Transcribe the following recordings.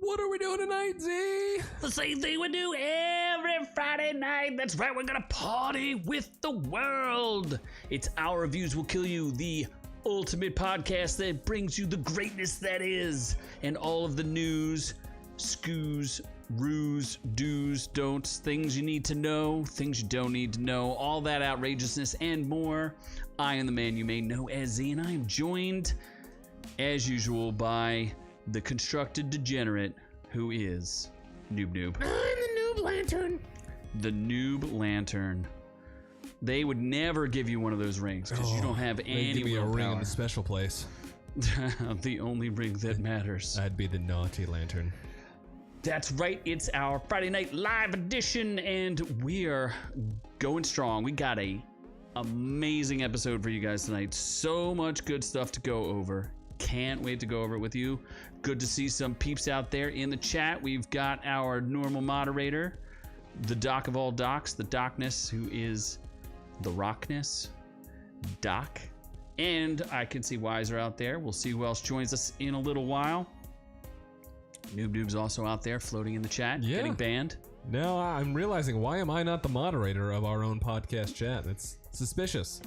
What are we doing tonight, Z? The same thing we do every Friday night. That's right, we're gonna party with the world. It's Our Reviews Will Kill You, the ultimate podcast that brings you the greatness that is, and all of the news, scoos, ruse, do's, don'ts, things you need to know, things you don't need to know, all that outrageousness and more. I am the man you may know as Z, and I am joined, as usual, by the constructed degenerate who is Noob. I'm the Noob Lantern. The Noob Lantern. They would never give you one of those rings because you don't have any give me a ring in willpower. a special place. The only ring that matters. I'd be the naughty lantern. That's right, it's our Friday night live edition, and we are going strong. We got a amazing episode for you guys tonight. So much good stuff to go over. Can't wait to go over it with you. Good to see some peeps out there in the chat. We've got our normal moderator, the doc of all docs, the Docness, who is the Rockness, Doc. And I can see Wiser out there. We'll see who else joins us in a little while. Noob's also out there floating in the chat, getting banned. Now I'm realizing, why am I not the moderator of our own podcast chat? It's suspicious.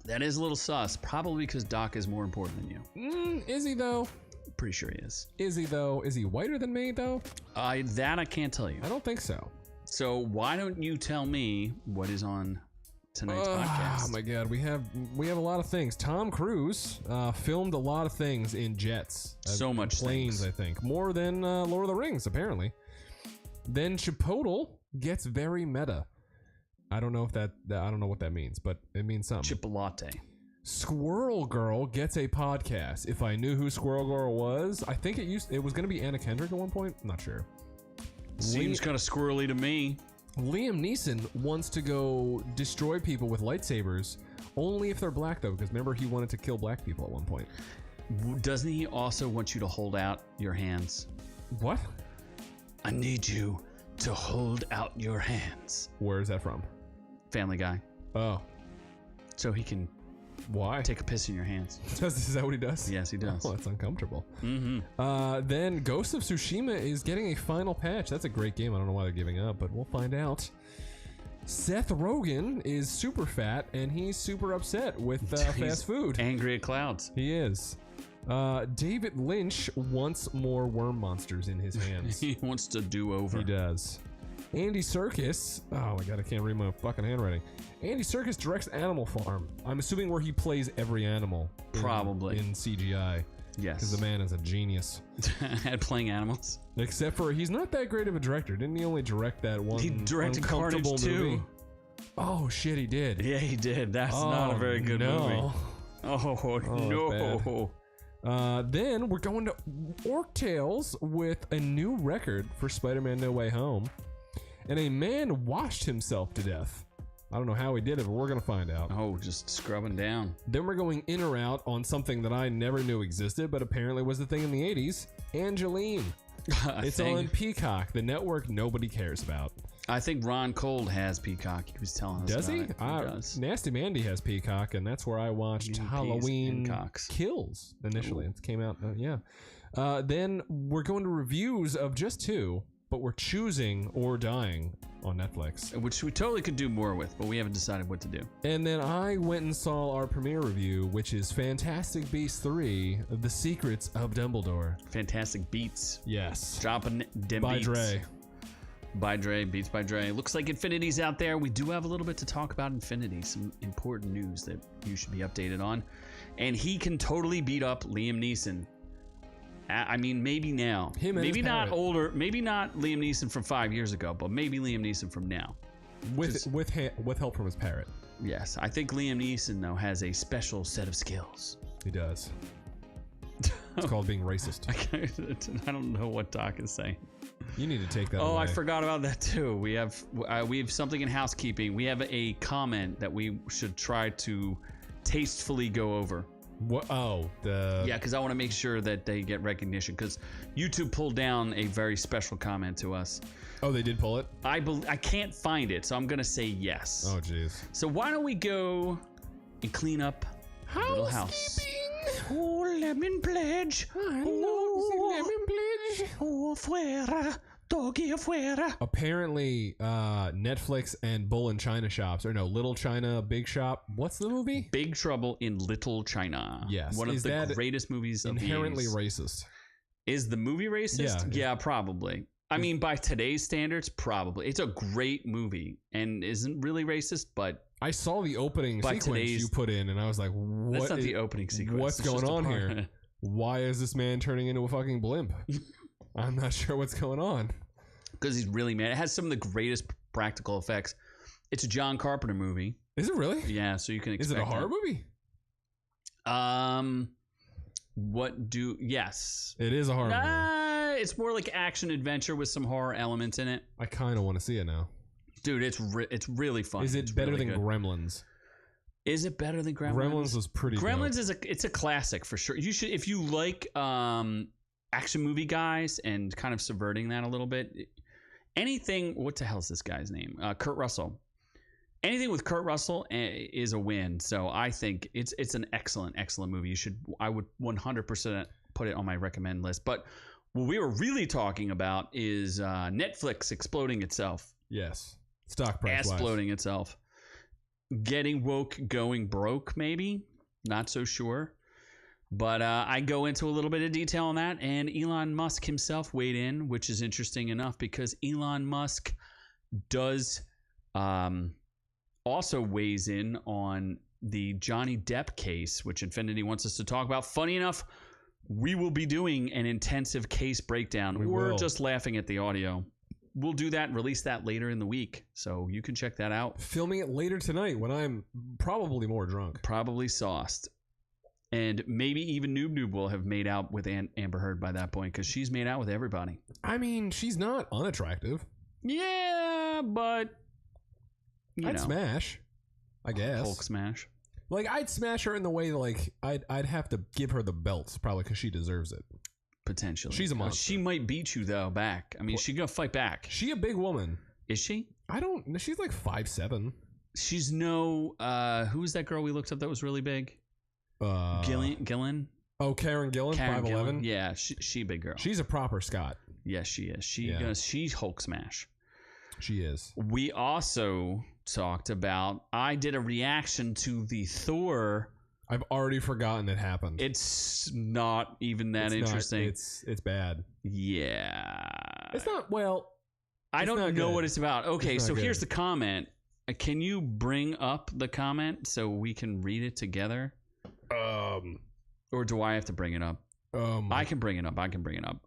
That is a little sus, probably because Doc is more important than you. Is he though? Pretty sure he is. Is he though? Is he whiter than me though? That I can't tell you. I don't think so. So why don't you tell me what is on tonight's podcast? Oh my god, we have a lot of things. Tom Cruise filmed a lot of things in jets. So much planes, things. I think. More than Lord of the Rings, apparently. Then Chipotle gets very meta. I don't know what that means, but it means something. Chipotle. Squirrel Girl gets a podcast. If I knew who Squirrel Girl was, I think it was going to be Anna Kendrick at one point. I'm not sure. Seems kind of squirrely to me. Liam Neeson wants to go destroy people with lightsabers, only if they're black though, because remember he wanted to kill black people at one point. Doesn't he also want you to hold out your hands? What? I need you to hold out your hands. Where is that from? Family Guy. Oh. So he can Why? take a piss in your hands. Is that what he does? Yes, he does. Oh, that's uncomfortable. Mm-hmm. Then Ghost of Tsushima is getting a final patch. That's a great game. I don't know why they're giving up, but we'll find out. Seth Rogan is super fat, and he's super upset with fast food. Angry at clouds. He is. David Lynch wants more worm monsters in his hands. He wants to do over. He does. Andy Serkis. Oh my god, I can't read my fucking handwriting. Andy Serkis directs Animal Farm. I'm assuming where he plays every animal. Probably. In CGI. Yes. Because the man is a genius. At playing animals. Except for he's not that great of a director. Didn't he only direct that one He directed Carnage movie? 2. Oh shit, he did. Yeah, he did. That's not a very good movie. Oh, no. Then we're going to Orc Tales with a new record for Spider-Man No Way Home. And a man washed himself to death. I don't know how he did it, but we're going to find out. Oh, just scrubbing down. Then we're going in or out on something that I never knew existed, but apparently was the thing in the 80s. Angeline. It's on Peacock, the network nobody cares about. I think Ron Cold has Peacock. He was telling us Does he? about it. He does. Nasty Mandy has Peacock, and that's where I watched Halloween Kills initially. It came out, then we're going to reviews of just two, but we're choosing Or Dying on Netflix. Which we totally could do more with, but we haven't decided what to do. And then I went and saw our premiere review, which is Fantastic Beasts 3, The Secrets of Dumbledore. Fantastic Beats. Yes. Dropping them By beats. Dre. By Dre, Beats by Dre. Looks like Infinity's out there. We do have a little bit to talk about Infinity. Some important news that you should be updated on. And he can totally beat up Liam Neeson. I mean, maybe now. Maybe not older. Maybe not Liam Neeson from 5 years ago, but maybe Liam Neeson from now. With help from his parrot. Yes, I think Liam Neeson though has a special set of skills. He does. It's called being racist. I don't know what Doc is saying. You need to take that Oh, away. I forgot about that too. We have something in housekeeping. We have a comment that we should try to tastefully go over. What? Oh, yeah, because I want to make sure that they get recognition. Because YouTube pulled down a very special comment to us. Oh, they did pull it? I can't find it, so I'm gonna say yes. Oh, jeez. So why don't we go and clean up the little house? Housekeeping. Oh, lemon pledge. I love the lemon pledge. Apparently, Netflix and Bull and China shops, or no, Little China, Big Shop. What's the movie? Big Trouble in Little China. Yes. One of the greatest movies of the 80s. Inherently racist. Is the movie racist? Yeah, probably. I mean, by today's standards, probably. It's a great movie and isn't really racist, but... I saw the opening sequence you put in, and I was like, what? That's not the opening sequence. What's going on here? Why is this man turning into a fucking blimp? I'm not sure what's going on. Because he's really mad. It has some of the greatest practical effects. It's a John Carpenter movie. Is it really? Yeah, so you can expect. Is it a horror movie? Yes. It is a horror movie. It's more like action adventure with some horror elements in it. I kind of want to see it now. Dude, it's really fun. Is it better than Gremlins? Is it better than Gremlins? Gremlins was pretty Gremlins dope. It's a classic for sure. You should, if you like action movie guys and kind of subverting that a little bit. Anything, what the hell is this guy's name? Kurt Russell. Anything with Kurt Russell is a win. So I think it's an excellent movie. I would 100% put it on my recommend list. But what we were really talking about is Netflix exploding itself. Yes. Stock price exploding itself. Getting woke, going broke, maybe. Not so sure. But I go into a little bit of detail on that. And Elon Musk himself weighed in, which is interesting enough because Elon Musk does also weighs in on the Johnny Depp case, which Infinity wants us to talk about. Funny enough, we will be doing an intensive case breakdown. We're just laughing at the audio. We'll do that and release that later in the week. So you can check that out. Filming it later tonight when I'm probably more drunk. Probably sauced. And maybe even Noob will have made out with Amber Heard by that point because she's made out with everybody. I mean, she's not unattractive. Yeah, but... I'd smash, I guess. Hulk smash. Like, I'd smash her in the way, like, I'd have to give her the belts, probably, because she deserves it. Potentially. She's a monster. She might beat you, though, back. I mean, she's going to fight back. She a big woman. Is she? I don't know. She's like 5'7". She's no... who's that girl we looked up that was really big? Gillen? Oh, Karen Gillan, 5'11"? Yeah, she a big girl. She's a proper Scot. Yes, she is. She's Hulk smash. She is. We also talked about... I did a reaction to the Thor... I've already forgotten it happened. It's not even that interesting. It's bad. Yeah. It's not, well... I don't know what it's about. Okay, so here's the comment. Can you bring up the comment so we can read it together? Or do I have to bring it up? I can bring it up.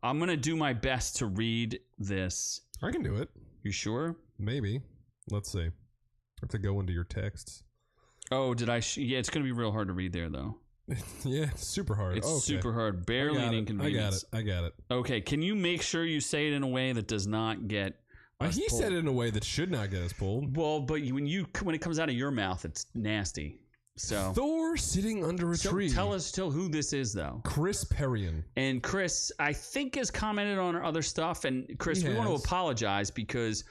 I'm going to do my best to read this. I can do it. You sure? Maybe. Let's see. I have to go into your texts. Oh, did I? Yeah, it's going to be real hard to read there, though. Yeah, it's super hard. It's super hard. Barely an inconvenience. I got it. Okay, can you make sure you say it in a way that does not get us He pulled? said it in a way that should not get us pulled. Well, but when it comes out of your mouth, it's nasty. So Thor sitting under a tree. Tell us who this is, though. Chris Perrion. And Chris, I think, has commented on our other stuff. And Chris, we want to apologize because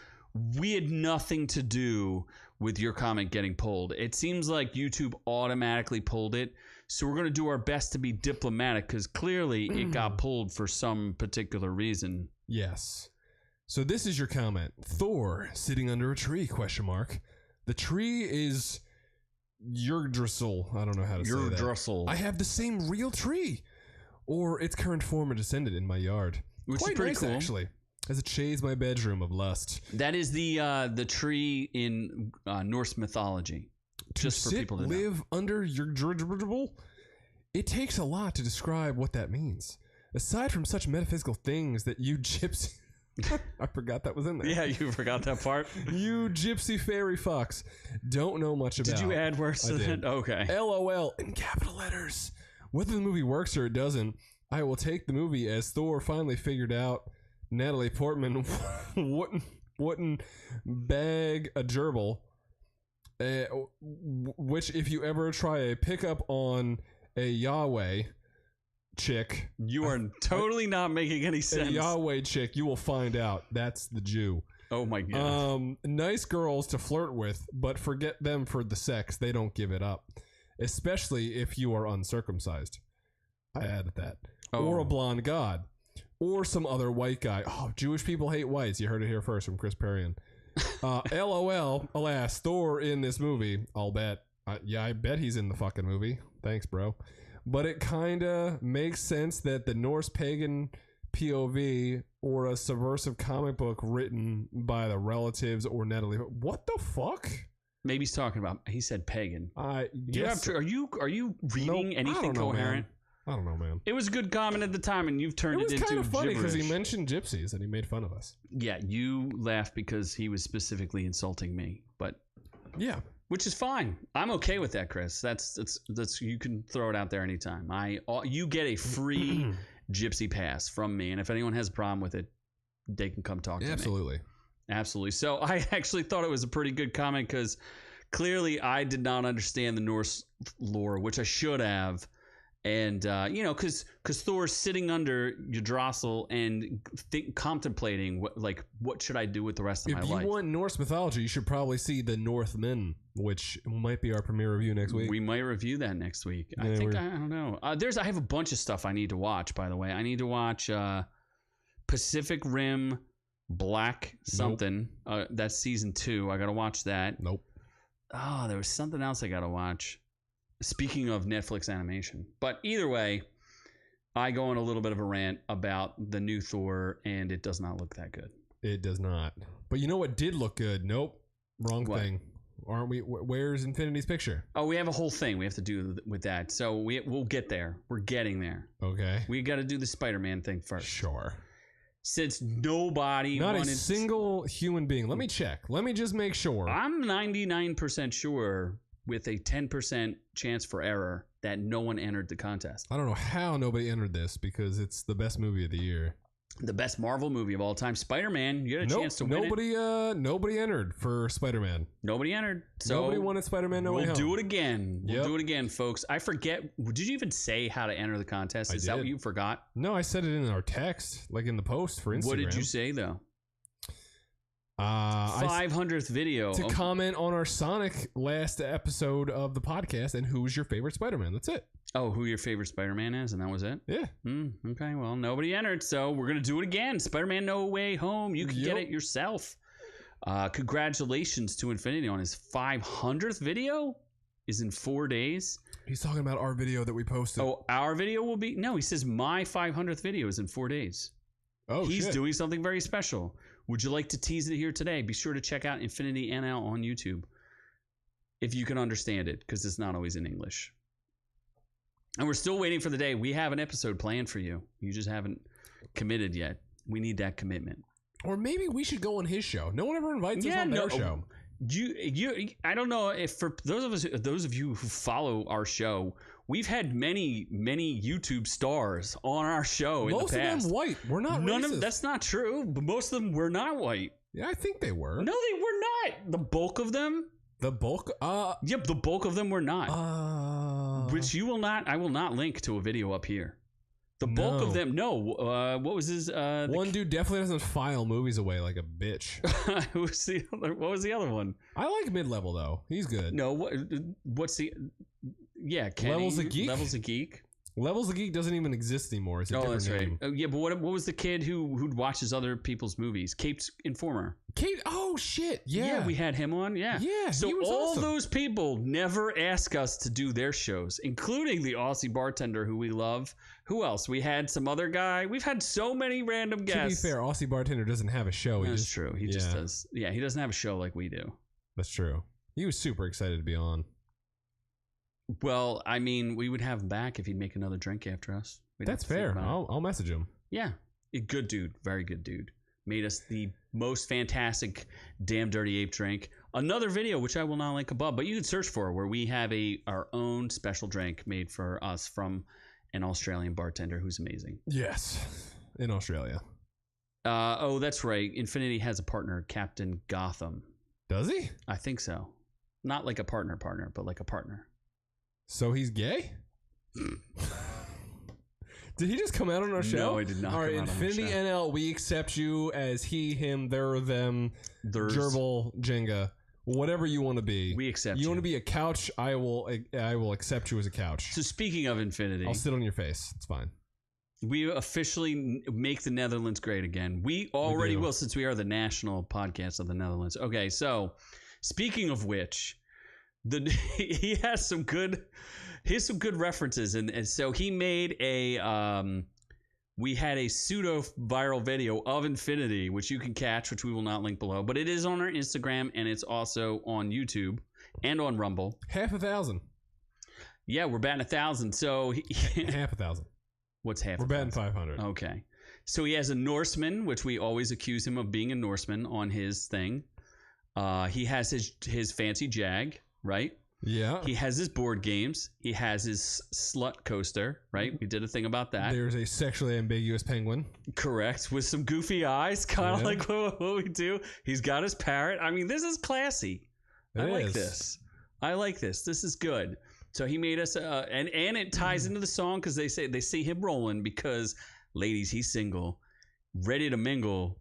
we had nothing to do with your comment getting pulled. It seems like YouTube automatically pulled it. So we're going to do our best to be diplomatic because clearly it got pulled for some particular reason. Yes. So this is your comment. Thor sitting under a tree, ? The tree is Yggdrasil. I don't know how to say that. Yggdrasil. I have the same real tree. Or its current former descendant in my yard. Which Quite is pretty nice, cool. Actually. As it shades my bedroom of lust. That is the tree in Norse mythology. Just for people to live under Yggdrasil? It takes a lot to describe what that means. Aside from such metaphysical things that you gypsy... I forgot that was in there. Yeah, you forgot that part. You gypsy fairy fucks don't know much about. Did you add words to that? Okay. LOL in capital letters. Whether the movie works or it doesn't, I will take the movie as Thor finally figured out Natalie Portman wouldn't bag a gerbil. Which, if you ever try a pickup on a Yahweh chick, you are totally not making any sense. A Yahweh chick, you will find out that's the Jew. Oh my god. Nice girls to flirt with, but forget them for the sex. They don't give it up, especially if you are uncircumcised. I added that. Or a blonde god. or some other white guy. Oh, Jewish people hate whites. You heard it here first from Chris Perrion. LOL, alas, Thor in this movie, I'll bet. Yeah, I bet he's in the fucking movie. Thanks, bro. But it kind of makes sense that the Norse pagan POV or a subversive comic book written by the relatives or Natalie. What the fuck? Maybe he's talking about. He said pagan. Are you reading anything coherent? I don't know, man. It was a good comment at the time, and you've turned it into gibberish. It was kind of funny because he mentioned gypsies and he made fun of us. Yeah, you laughed because he was specifically insulting me, but yeah, which is fine. I'm okay with that, Chris. That's you can throw it out there anytime. You get a free gypsy pass from me, and if anyone has a problem with it, they can come talk to me. Absolutely. So I actually thought it was a pretty good comment because clearly I did not understand the Norse lore, which I should have. And, because Thor's sitting under Yggdrasil and contemplating what should I do with the rest of my life. If you want Norse mythology, you should probably see the Northmen, which might be our premiere review next week. We might review that next week. Yeah, I don't know. I have a bunch of stuff I need to watch, by the way. I need to watch Pacific Rim Black something. Nope. That's season 2. I got to watch that. Nope. Oh, there was something else I got to watch. Speaking of Netflix animation. But either way, I go on a little bit of a rant about the new Thor, and it does not look that good. It does not. But you know what did look good? Nope. Wrong thing. Aren't we? Where's Infinity's picture? Oh, we have a whole thing we have to do with that. So we'll get there. We're getting there. Okay. We got to do the Spider-Man thing first. Sure. Since nobody Not a single human being. Let me check. Let me just make sure. I'm 99% sure with a 10% chance for error that no one entered the contest. I don't know how nobody entered this because it's the best movie of the year. The best Marvel movie of all time. Spider-Man, you had a chance to win it. Nobody entered for Spider-Man. Nobody entered. So nobody wanted Spider-Man No Way Home. We'll do it again. We'll do it again, folks. I forget. Did you even say how to enter the contest? Is that what you forgot? No, I said it in our text, like in the post for Instagram. What did you say, though? 500th video to comment on our Sonic last episode of the podcast and who's your favorite Spider-Man. That's it. Oh, who your favorite Spider-Man is, and that was it? Yeah. Okay, well, nobody entered, so we're going to do it again. Spider-Man No Way Home. You can get it yourself. Congratulations to Infinity on his 500th video. Is in 4 days. He's talking about our video that we posted. Oh, our video will be... No, he says my 500th video is in 4 days. Oh, He's doing something very special. Would you like to tease it here today? Be sure to check out Infinity NL on YouTube if you can understand it, because it's not always in English. And we're still waiting for the day. We have an episode planned for you. You just haven't committed yet. We need that commitment. Or maybe we should go on his show. No one ever invites us on their show. I don't know if for those of you who follow our show, we've had many YouTube stars on our show in the past. Most of them white. We're not racist. That's not true. But most of them were not white. Yeah, I think they were. No, they were not. The bulk of them. The bulk? Yep, the bulk of them were not. Which you will not. I will not link to a video up here. The bulk of them, no. What was his? One dude definitely doesn't file movies away like a bitch. What was the other one? I like mid-level though. He's good. No, what's the? Yeah, Kenny. Levels of Geek. Levels of Geek. Levels of Geek doesn't even exist anymore. It's a different name. Right. Yeah, but what was the kid who watches other people's movies? Caped Informer. Oh shit! Yeah, we had him on. Yeah. So he was all awesome. Those people never ask us to do their shows, including the Aussie bartender who we love. Who else? We had some other guy. We've had so many random guests. To be fair, Aussie bartender doesn't have a show. That's true. He just does. Yeah, he doesn't have a show like we do. That's true. He was super excited to be on. Well, I mean, we would have him back if he'd make another drink after us. That's fair. I'll message him. Yeah. A good dude. Very good dude. Made us the most fantastic Damn Dirty Ape drink. Another video, which I will not link above, but you can search for, where we have our own special drink made for us from an Australian bartender who's amazing. Yes. In Australia. Oh, that's right. Infinity has a partner, Captain Gotham. Does he? I think so. Not like a partner, but like a partner. So he's gay? Did he just come out on our show? No, he did not. All right, Infinity NL, we accept you as he, him, there, them, gerbil, Jenga, whatever you want to be. We accept you. You want to be a couch? I will accept you as a couch. So speaking of Infinity, I'll sit on your face. It's fine. We officially make the Netherlands great again. We already will, since we are the national podcast of the Netherlands. Okay, so speaking of which, he has some good references, and so he made we had a pseudo viral video of Infinity, which you can catch, which we will not link below, but it is on our Instagram and it's also on YouTube and on Rumble. 1,000. Yeah, we're batting 1,000. So 1,000. What's half? We're batting 500. Okay. So he has a Norseman, which we always accuse him of being a Norseman on his thing. He has his fancy Jag, right? Yeah. He has his board games. He has his slut coaster, right? We did a thing about that. There's a sexually ambiguous penguin. Correct. With some goofy eyes, kind of like what we do. He's got his parrot. I mean, this is classy. I like this. This is good. So he made us, and it ties into the song because they see him rolling because, ladies, he's single, ready to mingle.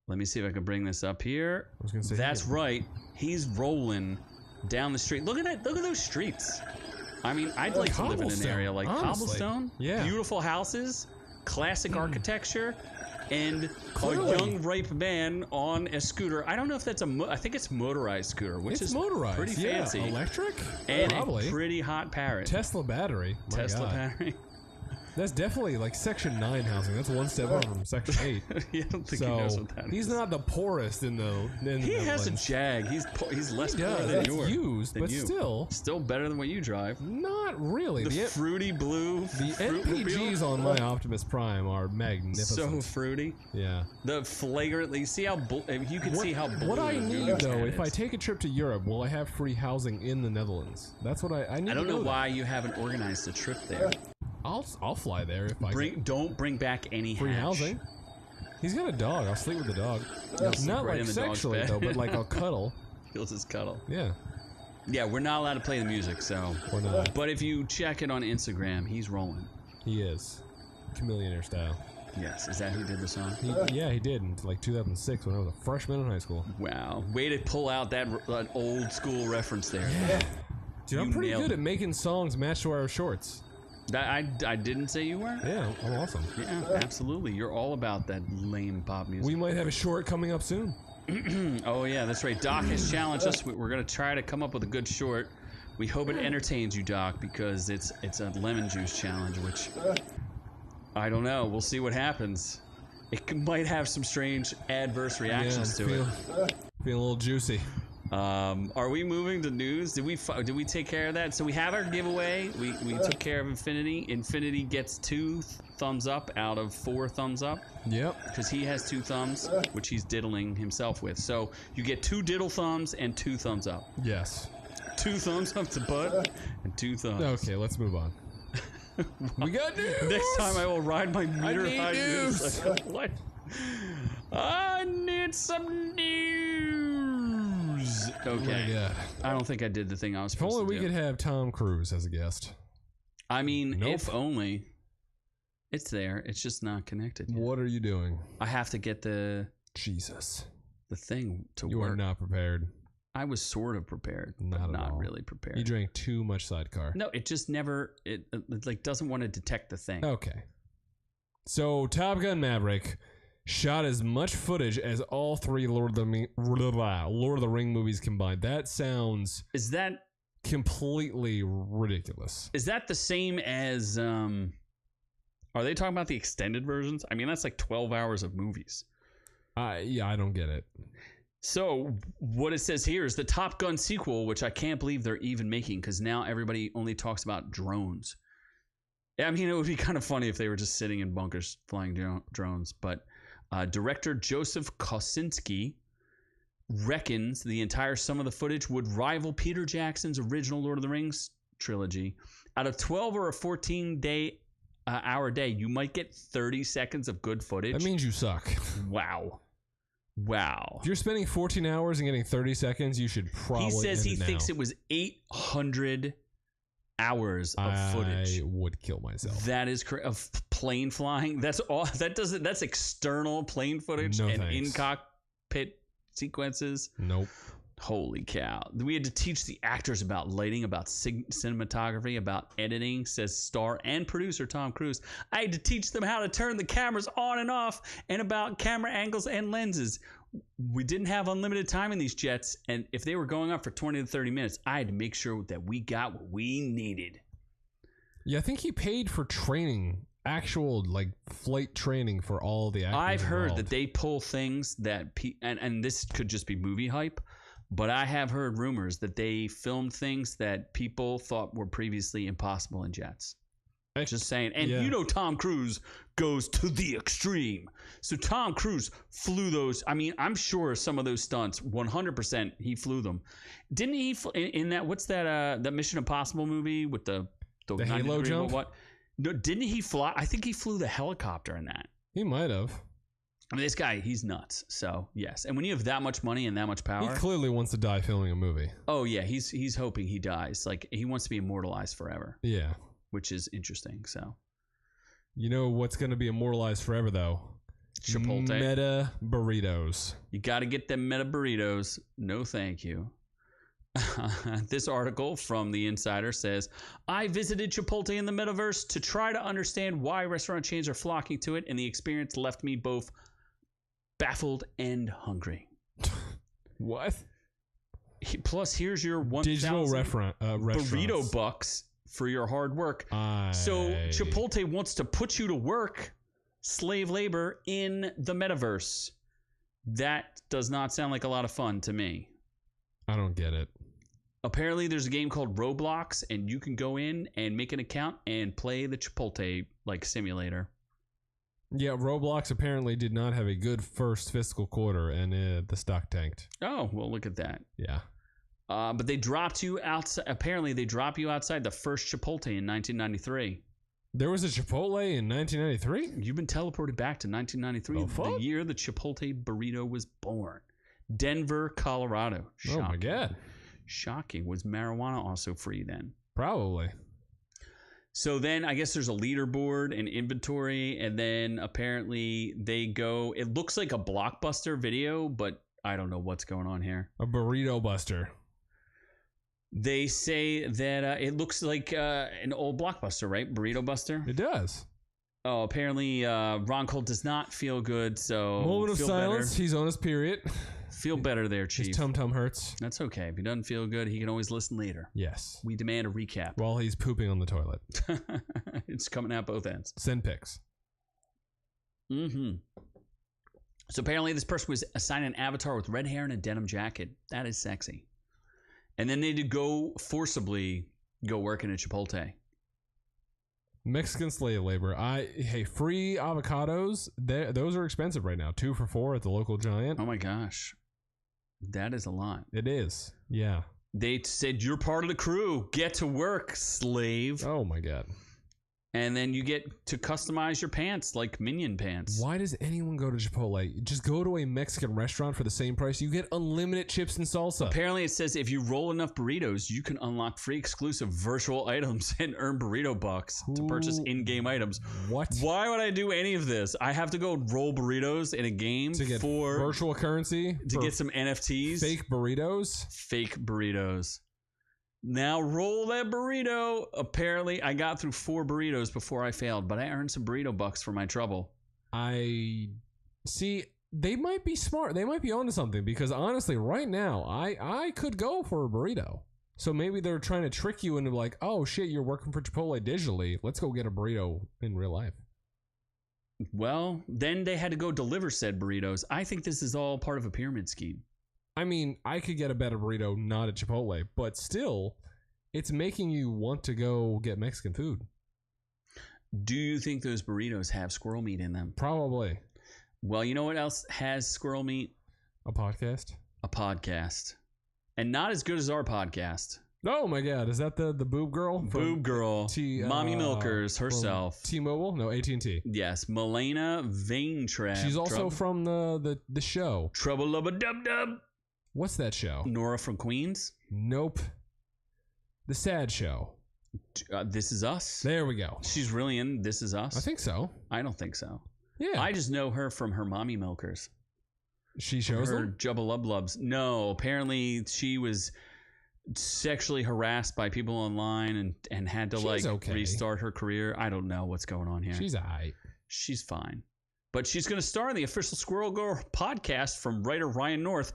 Let me see if I can bring this up here. I was gonna say that's right. He's rolling down the street. Look at those streets. I mean, I'd like to live in an area like cobblestone. Yeah. Beautiful houses, classic architecture, and a young ripe man on a scooter. I don't know if that's I think it's motorized scooter, which is motorized. Pretty fancy. Electric? And probably. A pretty hot parrot. Tesla battery. Battery. That's definitely like Section 9 housing. That's one step over from Section 8. Yeah, I don't think he knows what that is. He's not the poorest in the He has a Jag. He's less poor than yours. Used, but still better than what you drive. Not really. The fruity blue. The NPGs on my Optimus Prime are magnificent. So fruity. Yeah. The flagrantly. See how you can see how blue. What I need though, if I take a trip to Europe, will I have free housing in the Netherlands? That's what I need. I don't know why you haven't organized a trip there. I'll fly there if I don't bring back any free housing. He's got a dog. I'll sleep with the dog. Not like sexually though, but like I'll cuddle. He'll just cuddle. Yeah. Yeah, we're not allowed to play the music, so. We're not. But if you check it on Instagram, he's rolling. He is. Chameleonaire style. Yes. Is that who did the song? He did in like 2006 when I was a freshman in high school. Wow. Way to pull out that old school reference there. Yeah. Dude, I'm pretty good at making songs match to our shorts. I didn't say you were? Yeah, I'm awesome. Yeah, absolutely. You're all about that lame pop music. We might have a short coming up soon. Oh, yeah, that's right. Doc has challenged us. We're going to try to come up with a good short. We hope it entertains you, Doc, because it's a lemon juice challenge, which I don't know. We'll see what happens. It might have some strange adverse reactions to it. Feel a little juicy. Are we moving to news? Did we take care of that? So we have our giveaway. We took care of Infinity. Infinity gets 2 thumbs up out of 4 thumbs up. Yep. Because he has 2 thumbs, which he's diddling himself with. So you get 2 diddle thumbs and 2 thumbs up. Yes. 2 thumbs up to butt and 2 thumbs. Okay, let's move on. We got news. Next time I will ride my meter high news. What? I need some news. Okay. Oh, I don't think I did the thing I was supposed to do. If only we could have Tom Cruise as a guest. I mean, if only. It's there. It's just not connected yet. What are you doing? I have to get the thing to work. You are not prepared. I was sort of prepared, but not really prepared. You drank too much sidecar. No, it just never. It like doesn't want to detect the thing. Okay. So Top Gun Maverick shot as much footage as all 3 Lord of the Ring movies combined. That sounds completely ridiculous. Is that the same as are they talking about the extended versions? I mean, that's like 12 hours of movies. Yeah, I don't get it. So what it says here is the Top Gun sequel, which I can't believe they're even making because now everybody only talks about drones. I mean, it would be kind of funny if they were just sitting in bunkers flying drones, but director Joseph Kosinski reckons the entire sum of the footage would rival Peter Jackson's original Lord of the Rings trilogy. Out of 12 or a 14-day hour day, you might get 30 seconds of good footage. That means you suck. Wow. If you're spending 14 hours and getting 30 seconds, you should probably. He says he thinks it was 800 hours of footage. I would kill myself. That is correct. Of plane flying. That's all. That's external plane footage and in cockpit sequences. Nope. Holy cow. We had to teach the actors about lighting, about cinematography, about editing, says star and producer Tom Cruise. I had to teach them how to turn the cameras on and off and about camera angles and lenses. We didn't have unlimited time in these jets, and if they were going up for 20 to 30 minutes, I had to make sure that we got what we needed. Yeah, I think he paid for training, actual like flight training for all the actors. I've heard involved. that they pull things that and this could just be movie hype, but I have heard rumors that they filmed things that people thought were previously impossible in jets. Just saying. And you know Tom Cruise goes to the extreme. So Tom Cruise flew those. I mean, I'm sure some of those stunts, 100% he flew them. Didn't he in that, what's that that Mission Impossible movie with the Halo jump? What? No, didn't he fly? I think he flew the helicopter in that. He might have. I mean, this guy, he's nuts. So, yes. And when you have that much money and that much power. He clearly wants to die filming a movie. Oh, yeah. He's hoping he dies. Like, he wants to be immortalized forever. Yeah. Which is interesting. So, you know what's going to be immortalized forever, though? Chipotle. Meta burritos. You got to get them meta burritos. No, thank you. This article from The Insider says, I visited Chipotle in the Metaverse to try to understand why restaurant chains are flocking to it, and the experience left me both baffled and hungry. What? Plus, here's your 1,000 digital burrito bucks for your hard work. So Chipotle wants to put you to work, slave labor, in the Metaverse. That does not sound like a lot of fun to me. I don't get it. Apparently, there's a game called Roblox, and you can go in and make an account and play the Chipotle like simulator. Yeah, Roblox apparently did not have a good first fiscal quarter, and the stock tanked. Oh, well, look at that. Yeah. But they dropped you outside. Apparently, they drop you outside the first Chipotle in 1993. There was a Chipotle in 1993? You've been teleported back to 1993, the year the Chipotle burrito was born. Denver, Colorado. Shocking. Oh, my God. Shocking. Was marijuana also free then? Probably. So then I guess there's a leaderboard and inventory, and then apparently they go, it looks like a Blockbuster video, but I don't know what's going on here. A burrito buster. They say that it looks like an old Blockbuster, right? Burrito Buster? It does. Oh, apparently Ron Cole does not feel good, so moment of silence. Better. He's on his period. Feel better there, Chief. His tum-tum hurts. That's okay. If he doesn't feel good, he can always listen later. Yes. We demand a recap. While he's pooping on the toilet. It's coming out both ends. Send pics. Mm-hmm. So apparently this person was assigned an avatar with red hair and a denim jacket. That is sexy. And then they did forcibly go work in a Chipotle. Mexican slave labor. Hey, free avocados. Those are expensive right now. 2 for $4 at the local Giant. Oh my gosh, that is a lot. It is. Yeah. They said you're part of the crew. Get to work, slave. Oh my God. And then you get to customize your pants like Minion pants. Why does anyone go to Chipotle? Just go to a Mexican restaurant for the same price. You get unlimited chips and salsa. Apparently it says if you roll enough burritos, you can unlock free exclusive virtual items and earn burrito bucks to purchase in-game items. What? Why would I do any of this? I have to go roll burritos in a game to get for virtual currency? To get some NFTs? Fake burritos? Fake burritos. Now roll that burrito. Apparently, I got through 4 burritos before I failed, but I earned some burrito bucks for my trouble. I see. They might be smart. They might be onto something because honestly, right now, I could go for a burrito. So maybe they're trying to trick you into like, oh shit, you're working for Chipotle digitally. Let's go get a burrito in real life. Well, then they had to go deliver said burritos. I think this is all part of a pyramid scheme. I mean, I could get a better burrito not at Chipotle, but still, it's making you want to go get Mexican food. Do you think those burritos have squirrel meat in them? Probably. Well, you know what else has squirrel meat? A podcast? A podcast. And not as good as our podcast. Oh my God, is that the boob girl? Boob girl. Mommy Milkers herself. T-Mobile? No, AT&T. Yes, Milena Vaintrab. She's also from the show. Trouble of a Dub-Dub. What's that show? Nora from Queens? Nope. The sad show. This Is Us? There we go. She's really in This Is Us? I think so. I don't think so. Yeah. I just know her from her Mommy Milkers. She shows her them? jubba-lub-lubs. No, apparently she was sexually harassed by people online and had to restart her career. I don't know what's going on here. She's alright. She's fine. But she's going to star in the official Squirrel Girl podcast from writer Ryan North.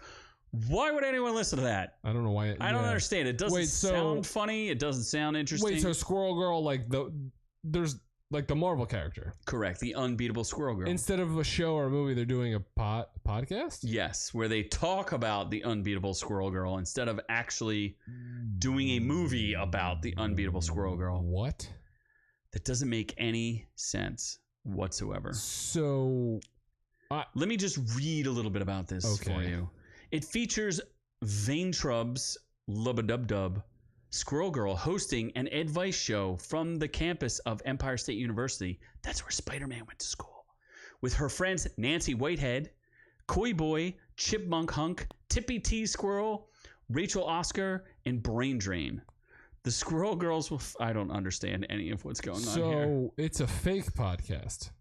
Why would anyone listen to that? I don't know why. I don't understand. It doesn't sound funny. It doesn't sound interesting. Wait, so Squirrel Girl, there's like the Marvel character. Correct. The unbeatable Squirrel Girl. Instead of a show or a movie, they're doing a podcast? Yes, where they talk about the unbeatable Squirrel Girl instead of actually doing a movie about the unbeatable Squirrel Girl. What? That doesn't make any sense whatsoever. So, let me just read a little bit about this for you. It features Vaintrub's Lubba-Dub-Dub, Squirrel Girl hosting an advice show from the campus of Empire State University. That's where Spider-Man went to school. With her friends Nancy Whitehead, Koi Boy, Chipmunk Hunk, Tippy T Squirrel, Rachel Oscar, and Brain Drain. The Squirrel Girls will... I don't understand any of what's going on here. So, it's a fake podcast.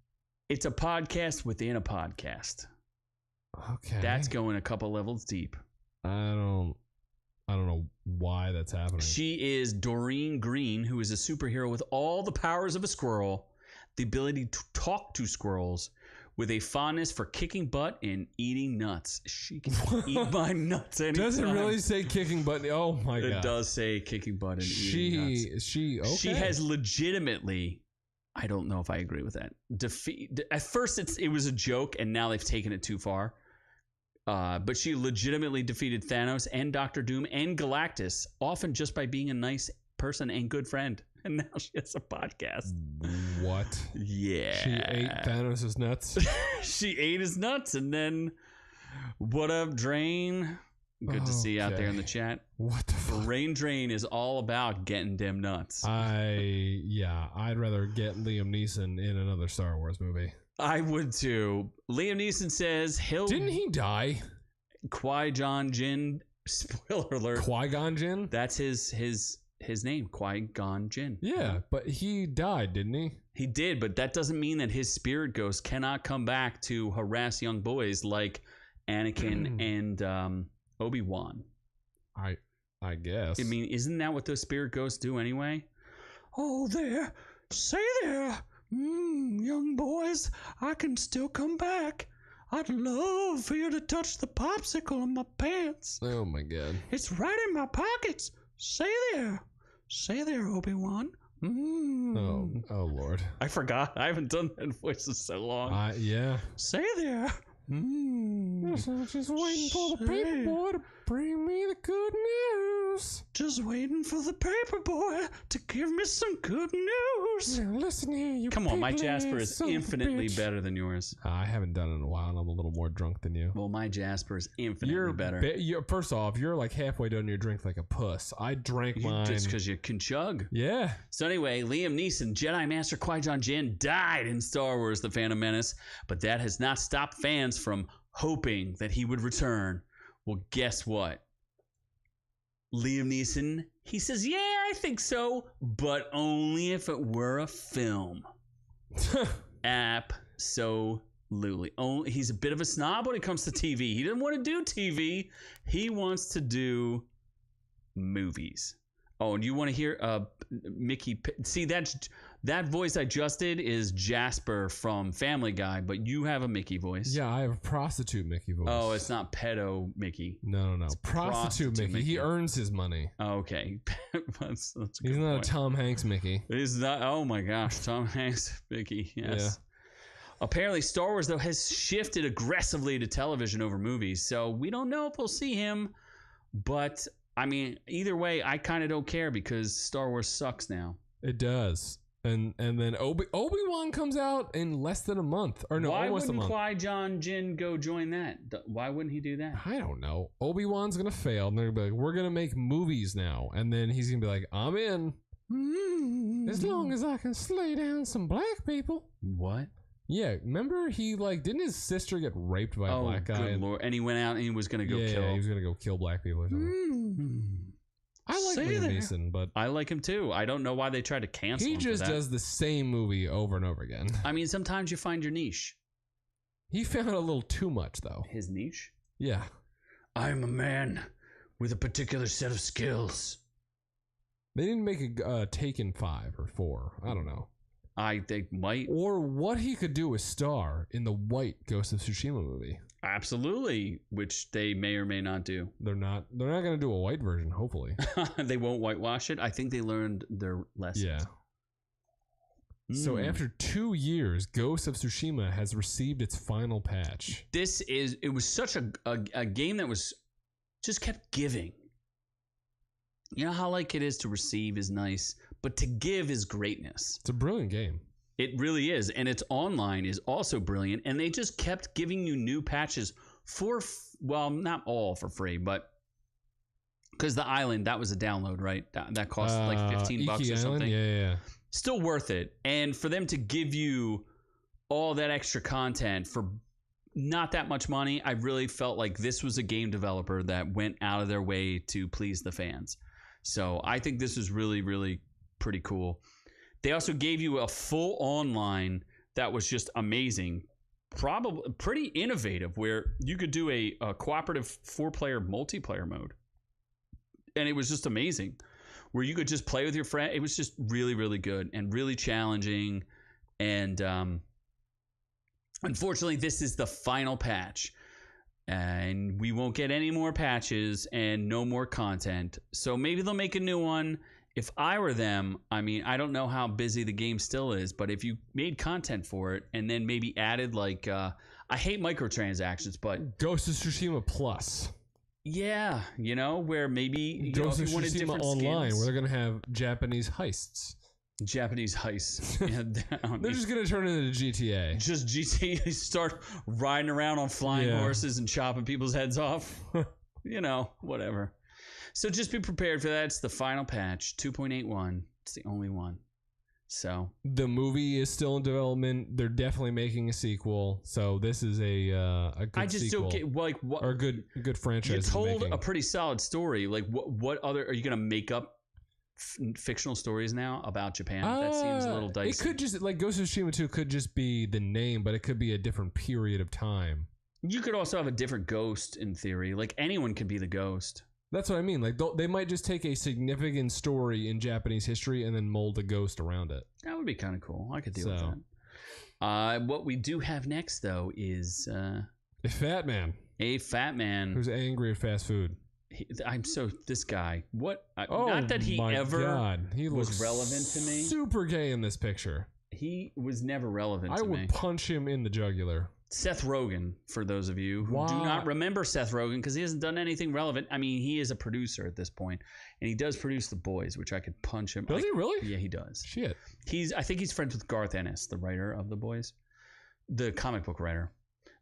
It's a podcast within a podcast. Okay. That's going a couple levels deep. I don't know why that's happening. She is Doreen Green, who is a superhero with all the powers of a squirrel, the ability to talk to squirrels, with a fondness for kicking butt and eating nuts. She can eat my nuts anytime. Does it really say kicking butt? Oh my god. It does say kicking butt and eating nuts. She has legitimately... I don't know if I agree with that. At first, it was a joke, and now they've taken it too far. But she legitimately defeated Thanos and Doctor Doom and Galactus, often just by being a nice person and good friend. And now she has a podcast. What? Yeah. She ate Thanos' nuts? She ate his nuts, and then... What up, Drain? Good to see you out there in the chat. What the fuck? Brain Drain is all about getting them nuts. I'd rather get Liam Neeson in another Star Wars movie. I would too. Liam Neeson says Didn't he die? Qui-Gon Jinn. Spoiler alert. Qui-Gon Jinn? That's his name. Qui-Gon Jinn. Yeah, but he died, didn't he? He did, but that doesn't mean that his spirit ghost cannot come back to harass young boys like Anakin and Obi-Wan. I guess. I mean, isn't that what those spirit ghosts do anyway? Oh, there. Say there. Young boys, I can still come back. I'd love for you to touch the popsicle in my pants. Oh, my God. It's right in my pockets. Say there. Say there, Obi-Wan. Oh, Lord. I forgot. I haven't done that voice in so long. Yeah. Say there. Just waiting for the paper boy to bring me the good news. Just waiting for the paper boy to give me some good news. Now listen here, you. Come on, my Jasper is infinitely better than yours. I haven't done it in a while, and I'm a little more drunk than you. Well, my Jasper is infinitely better. First off, you're like halfway done your drink like a puss. I drank mine. Just because you can chug. Yeah. So anyway, Liam Neeson, Jedi Master Qui-Gon Jinn, died in Star Wars The Phantom Menace, but that has not stopped fans from hoping that he would return. Well, guess what? Liam Neeson, he says, yeah, I think so, but only if it were a film. Absolutely. He's a bit of a snob when it comes to TV. He doesn't want to do TV. He wants to do movies. Oh, and you want to hear Mickey? See, that voice I just did is Jasper from Family Guy, but you have a Mickey voice. Yeah, I have a prostitute Mickey voice. Oh, it's not pedo Mickey. No. It's prostitute Mickey. He earns his money. Okay. That's He's not a Tom Hanks Mickey. He's not. Oh my gosh, Tom Hanks Mickey. Yes. Yeah. Apparently, Star Wars though has shifted aggressively to television over movies, so we don't know if we'll see him, but. I mean, either way, I kind of don't care because Star Wars sucks now. It does. And then Obi-Wan comes out in less than a month. Or no, almost a month. Why wouldn't Qui-Gon Jinn go join that? Why wouldn't he do that? I don't know. Obi-Wan's going to fail. And they're going to be like, we're going to make movies now. And then he's going to be like, I'm in. As long as I can slay down some black people. What? Yeah, remember didn't his sister get raped by a black guy? Good Lord. And he went out and he was going to go kill. Yeah, he was going to go kill black people or something. I like Liam Neeson, but... I like him too. I don't know why they tried to cancel him. He just does the same movie over and over again. I mean, sometimes you find your niche. He found it a little too much, though. His niche? Yeah. I'm a man with a particular set of skills. They didn't make a Taken 5 or 4. I don't know. I think might. Or what he could do with Star in the white Ghost of Tsushima movie. Absolutely, which they may or may not do. They're not going to do a white version, hopefully. They won't whitewash it. I think they learned their lessons. Yeah. So after 2 years, Ghost of Tsushima has received its final patch. It was such a game that was just kept giving. You know how like it is to receive is nice, but to give is greatness. It's a brilliant game. It really is. And its online is also brilliant. And they just kept giving you new patches well, not all for free, but because the island, that was a download, right? That cost like $15 or something. Yeah. Still worth it. And for them to give you all that extra content for not that much money, I really felt like this was a game developer that went out of their way to please the fans. So I think this is really, really pretty cool. They also gave you a full online that was just amazing. Probably pretty innovative, where you could do a cooperative 4-player multiplayer mode. And it was just amazing, where you could just play with your friend. It was just really, really good and really challenging. And unfortunately, this is the final patch. And we won't get any more patches and no more content. So maybe they'll make a new one. If I were them, I mean, I don't know how busy the game still is, but if you made content for it and then maybe added like, I hate microtransactions, but Ghost of Tsushima Plus. Yeah, you know, where maybe Ghost of wanted Tsushima different Online, skins. where they're going to have Japanese heists. Japanese heists. They're just going to turn it into GTA. Just GTA, start riding around on flying horses and chopping people's heads off. Whatever. So just be prepared for that. It's the final patch, 2.81. It's the only one. So the movie is still in development. They're definitely making a sequel. So this is a good I just sequel. don't get like what, or a good franchise. You told a pretty solid story. Like what other are you going to make up fictional stories now about Japan? That seems a little dicey. It could just like Ghost of Tsushima 2 could just be the name, but it could be a different period of time. You could also have a different ghost in theory. Like anyone could be the ghost. That's what I mean. Like they might just take a significant story in Japanese history and then mold a ghost around it. That would be kind of cool. I could deal with that. What we do have next though is a fat man. A fat man who's angry at fast food. This guy. What? Oh, not that he ever God. He was relevant to me. Super gay in this picture. He was never relevant to me. I would punch him in the jugular. Seth Rogan, for those of you who do not remember Seth Rogan, because he hasn't done anything relevant. I mean, he is a producer at this point, and he does produce The Boys, which I could punch him. Does he really? Yeah, he does. Shit. I think he's friends with Garth Ennis, the writer of The Boys, the comic book writer.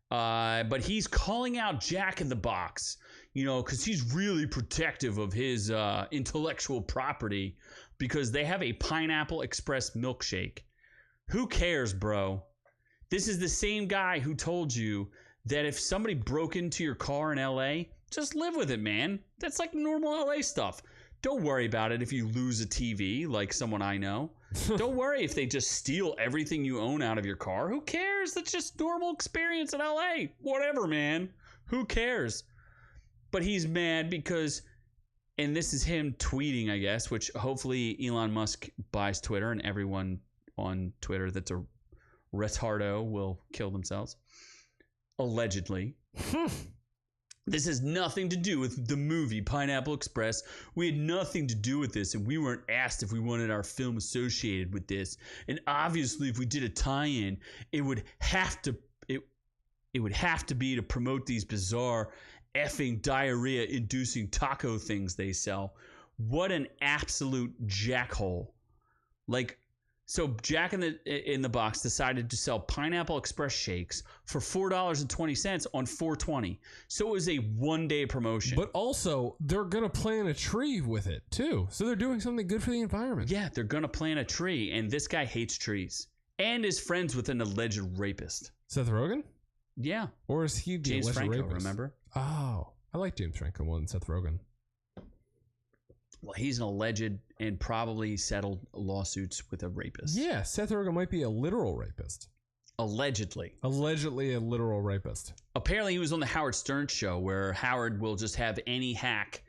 But he's calling out Jack in the Box, because he's really protective of his intellectual property because they have a Pineapple Express milkshake. Who cares, bro? This is the same guy who told you that if somebody broke into your car in LA, just live with it, man. That's like normal LA stuff. Don't worry about it if you lose a TV, like someone I know. Don't worry if they just steal everything you own out of your car. Who cares? That's just normal experience in LA. Whatever, man. Who cares? But he's mad because, and this is him tweeting, I guess, which hopefully Elon Musk buys Twitter and everyone on Twitter that's a retardo will kill themselves. Allegedly. This has nothing to do with the movie Pineapple Express. We had nothing to do with this, and we weren't asked if we wanted our film associated with this. And obviously, if we did a tie-in, it would have to be to promote these bizarre effing diarrhea-inducing taco things they sell. What an absolute jackhole! So Jack in the Box decided to sell Pineapple Express shakes for $4.20 on 4/20. So it was a one-day promotion. But also, they're going to plant a tree with it, too. So they're doing something good for the environment. Yeah, they're going to plant a tree. And this guy hates trees. And is friends with an alleged rapist. Seth Rogen? Yeah. Or is he the James alleged Franco, rapist? remember? Oh, I like James Franco more than Seth Rogen. Well, he's an alleged and probably settled lawsuits with a rapist. Yeah, Seth Rogen might be a literal rapist. Allegedly a literal rapist. Apparently, he was on the Howard Stern show, where Howard will just have any hack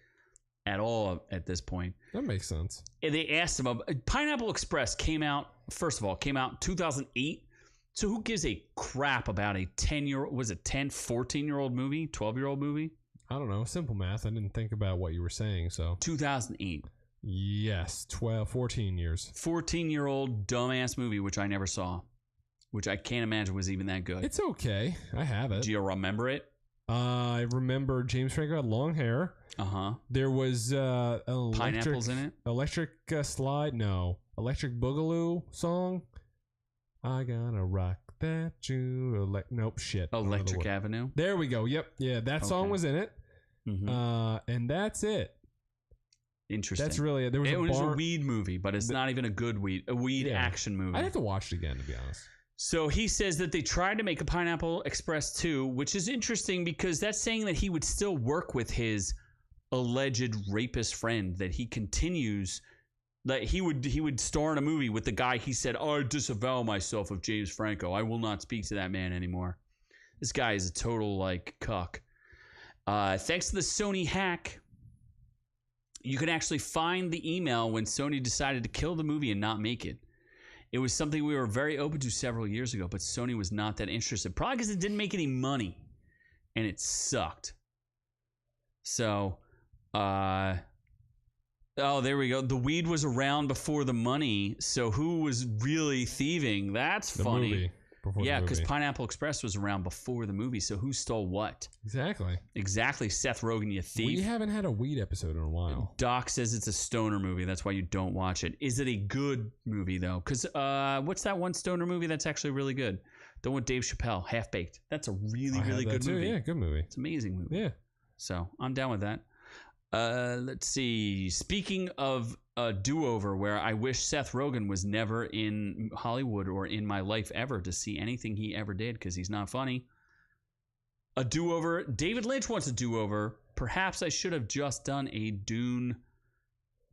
at all at this point. That makes sense. And they asked him. Pineapple Express came out 2008. So who gives a crap about a 14-year-old movie, 12-year-old movie? I don't know. Simple math. I didn't think about what you were saying. So 2008. Yes, 14 years. 14-year-old dumbass movie, which I never saw, which I can't imagine was even that good. It's okay. I have it. Do you remember it? I remember James Franco had long hair. There was pineapples in it. Electric slide. No, Electric Boogaloo song. I gotta rock that you. Nope, shit. Electric Avenue. There we go. Yep. Yeah, that song was in it. And that's it. Interesting. That's really it. It was a weed movie, but it's not even a good weed action movie. I'd have to watch it again, to be honest. So he says that they tried to make a Pineapple Express 2, which is interesting because that's saying that he would still work with his alleged rapist friend, that he continues, that he would star in a movie with the guy he said, I disavow myself of James Franco. I will not speak to that man anymore. This guy is a total cuck. Thanks to the Sony hack, you can actually find the email when Sony decided to kill the movie and not make it. It was something we were very open to several years ago, but Sony was not that interested. Probably because it didn't make any money, and it sucked. So, there we go. The weed was around before the money, so who was really thieving? That's funny. Movie. Yeah, because Pineapple Express was around before the movie, so who stole what? Exactly, Seth Rogen, you thief. We haven't had a weed episode in a while. Doc says it's a stoner movie. That's why you don't watch it. Is it a good movie, though? Because what's that one stoner movie that's actually really good? The one with Dave Chappelle, Half Baked. That's a really good movie. Yeah, good movie. It's an amazing movie. Yeah. So I'm down with that. Let's see. Speaking of a do-over, where I wish Seth Rogen was never in Hollywood or in my life ever to see anything he ever did, because he's not funny. A do-over. David Lynch wants a do-over. Perhaps I should have just done a Dune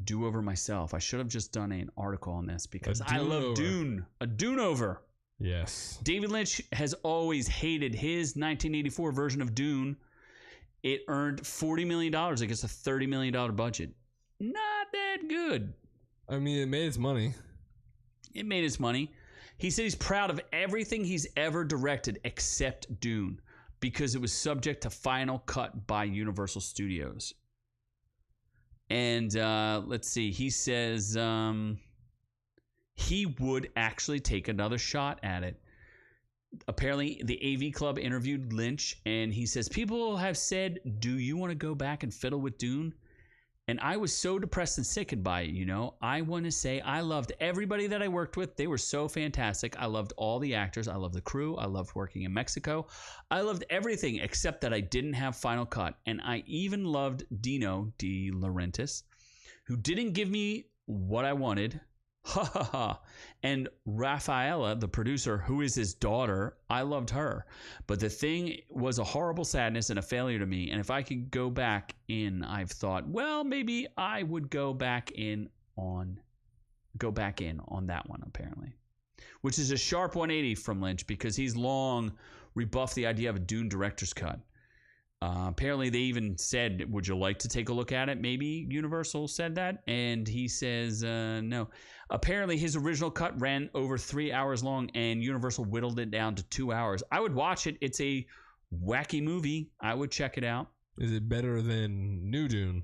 do-over myself. I should have just done an article on this because I love Dune. A Dune-over. Yes. David Lynch has always hated his 1984 version of Dune. It earned $40 million against a $30 million budget. Not that good. I mean, it made its money. It made its money. He said he's proud of everything he's ever directed except Dune, because it was subject to final cut by Universal Studios. And let's see. He says he would actually take another shot at it. Apparently, the AV Club interviewed Lynch, and he says, people have said, do you want to go back and fiddle with Dune? And I was so depressed and sickened by it, you know. I want to say I loved everybody that I worked with. They were so fantastic. I loved all the actors. I loved the crew. I loved working in Mexico. I loved everything except that I didn't have final cut. And I even loved Dino De Laurentiis, who didn't give me what I wanted. Ha ha ha. And Rafaela, the producer, who is his daughter, I loved her. But the thing was a horrible sadness and a failure to me. And if I could go back in, I've thought, well, maybe I would go back in on that one, apparently. Which is a sharp 180 from Lynch, because he's long rebuffed the idea of a Dune director's cut. Apparently they even said, would you like to take a look at it? Maybe Universal said that, and he says no. Apparently his original cut ran over 3 hours long, and Universal whittled it down to 2 hours. I would watch it. It's a wacky movie. I would check it out. Is it better than New Dune?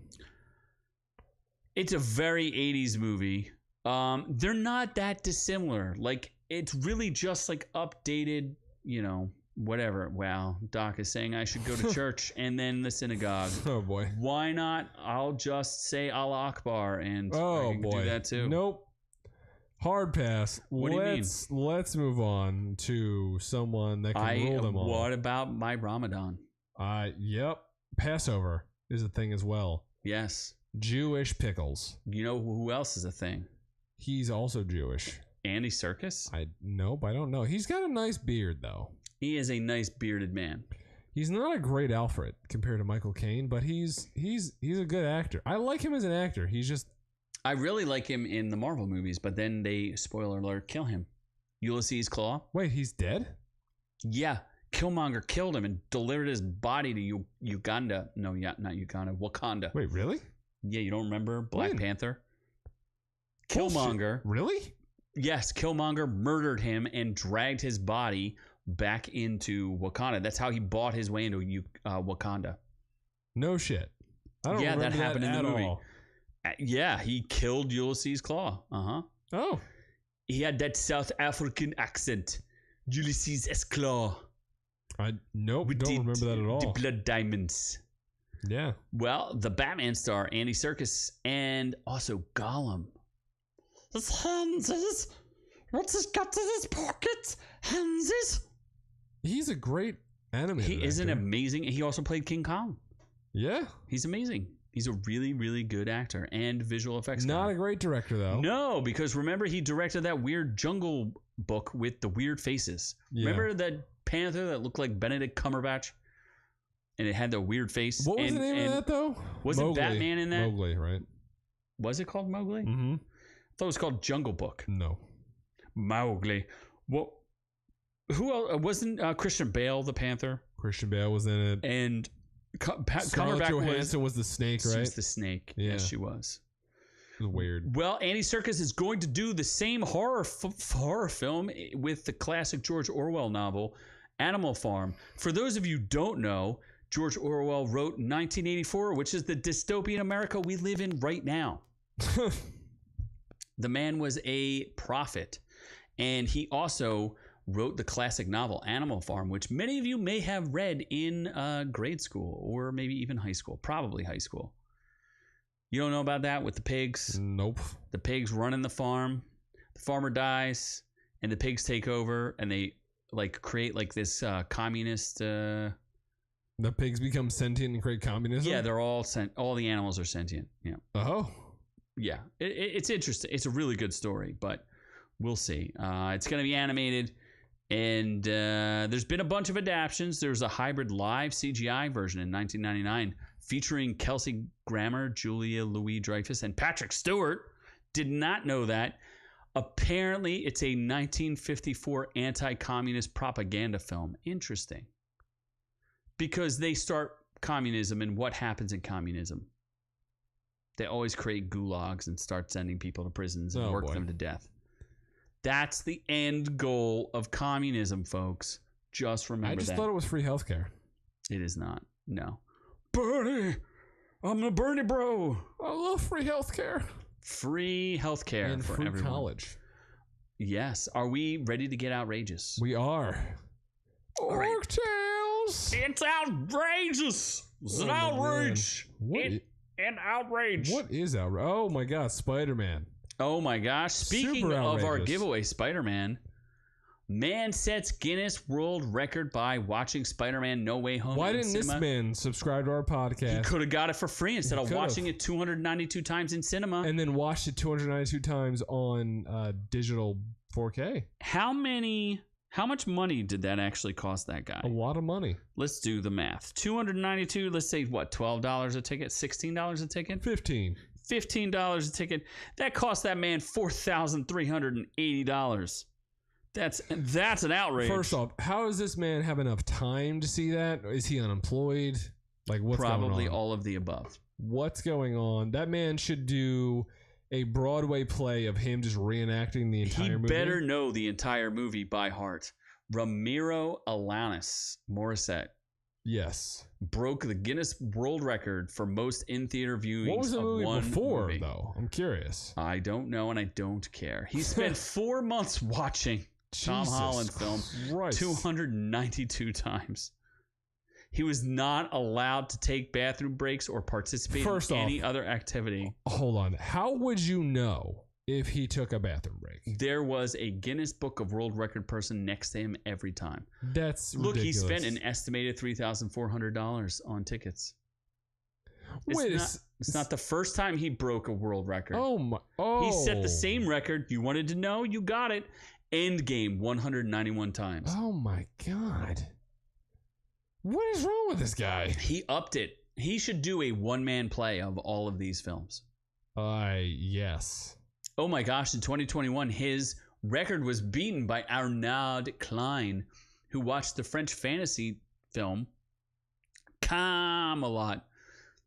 It's a very 80s movie. They're not that dissimilar. Like, it's really just like updated, you know, whatever. Wow, Doc is saying I should go to church and then the synagogue. Oh boy. Why not? I'll just say Allah Akbar and I can do that too. Nope. Hard pass. What do you mean? Let's move on to someone that can rule them all. What about my Ramadan? Yep. Passover is a thing as well. Yes. Jewish pickles. You know who else is a thing? He's also Jewish. Andy Serkis? Nope, I don't know. He's got a nice beard though. He is a nice bearded man. He's not a great Alfred compared to Michael Caine, but he's a good actor. I like him as an actor. I really like him in the Marvel movies, but then they, spoiler alert, kill him. Ulysses Claw. Wait, he's dead? Yeah. Killmonger killed him and delivered his body to Uganda. No, yeah, not Uganda. Wakanda. Wait, really? Yeah, you don't remember Black Panther? Bullshit. Killmonger. Really? Yes, Killmonger murdered him and dragged his body back into Wakanda. That's how he bought his way into Wakanda. No shit. I don't remember that happened in the movie. All. Yeah, he killed Ulysses Claw. Oh. He had that South African accent. Ulysses S. Claw. I don't remember that at all. The Blood Diamonds. Yeah. Well, the Batman star, Andy Serkis, and also Gollum. His hands, what's this got to his pocket? Hands. He's a great animator. He is an amazing. He also played King Kong. Yeah. He's amazing. He's a really, really good actor and visual effects guy. Not a great director, though. No, because remember he directed that weird Jungle Book with the weird faces. Yeah. Remember that panther that looked like Benedict Cumberbatch? And it had the weird face. What was the name of that, though? Was it Batman in that? Mowgli, right? Was it called Mowgli? Mm-hmm. I thought it was called Jungle Book. No. Mowgli. What? Who else? Wasn't Christian Bale the Panther? Christian Bale was in it. And Scarlett Johansson was the snake, right? She was the snake. Yeah. Yes, she was. It was weird. Well, Andy Serkis is going to do the same horror film with the classic George Orwell novel, Animal Farm. For those of you who don't know, George Orwell wrote 1984, which is the dystopian America we live in right now. The man was a prophet, and he also wrote the classic novel Animal Farm, which many of you may have read in grade school or maybe even high school, probably high school. You don't know about that with the pigs? Nope. The pigs running the farm, the farmer dies, and the pigs take over, and they create this communist. The pigs become sentient and create communism? Yeah, they're all all the animals are sentient. Yeah. Oh. Yeah, it's interesting. It's a really good story, but we'll see. It's going to be animated, and there's been a bunch of adaptions. There's a hybrid live CGI version in 1999 featuring Kelsey Grammer, Julia Louis-Dreyfus, and Patrick Stewart. Did not know that. Apparently, it's a 1954 anti-communist propaganda film. Interesting. Because they start communism, and what happens in communism? They always create gulags and start sending people to prisons and work them to death. That's the end goal of communism, folks. Just remember that. I just thought it was free healthcare. It is not. No. Bernie! I'm the Bernie bro! I love free healthcare. Free healthcare and for free everyone. College. Yes. Are we ready to get outrageous? We are. Orc Tales! It's outrageous! It's an outrage! An outrage. What is outrage? Oh my god, Spider-Man. Oh my gosh. Speaking of our giveaway, Spider-Man, man sets Guinness World Record by watching Spider-Man No Way Home. Why didn't this man subscribe to our podcast? He could have got it for free instead of watching it 292 times in cinema. And then watched it 292 times on digital 4K. How much money did that actually cost that guy? A lot of money. Let's do the math. 292, let's say what, $12 a ticket? $16 a ticket? $15 a ticket. That cost that man $4,380. That's an outrage. First off, how does this man have enough time to see that? Is he unemployed? Like, what's going on? Probably all of the above. What's going on? That man should do a Broadway play of him just reenacting the entire movie. He better know the entire movie by heart. Ramiro Alanis Morissette. Yes. Broke the Guinness World Record for most in-theater viewings. What was the movie before, movie. though? I'm curious. I don't know, and I don't care. He spent 4 months watching Tom Holland film 292 times. He was not allowed to take bathroom breaks or participate in any other activity. Hold on. How would you know if he took a bathroom break? There was a Guinness Book of World Record person next to him every time. That's ridiculous. Look, he spent an estimated $3,400 on tickets. It's not the first time he broke a world record. He set the same record. You wanted to know? You got it. Endgame 191 times. Oh my God. What is wrong with this guy? He upped it. He should do a one-man play of all of these films. Yes. Oh my gosh, in 2021, his record was beaten by Arnaud Klein, who watched the French fantasy film Camelot,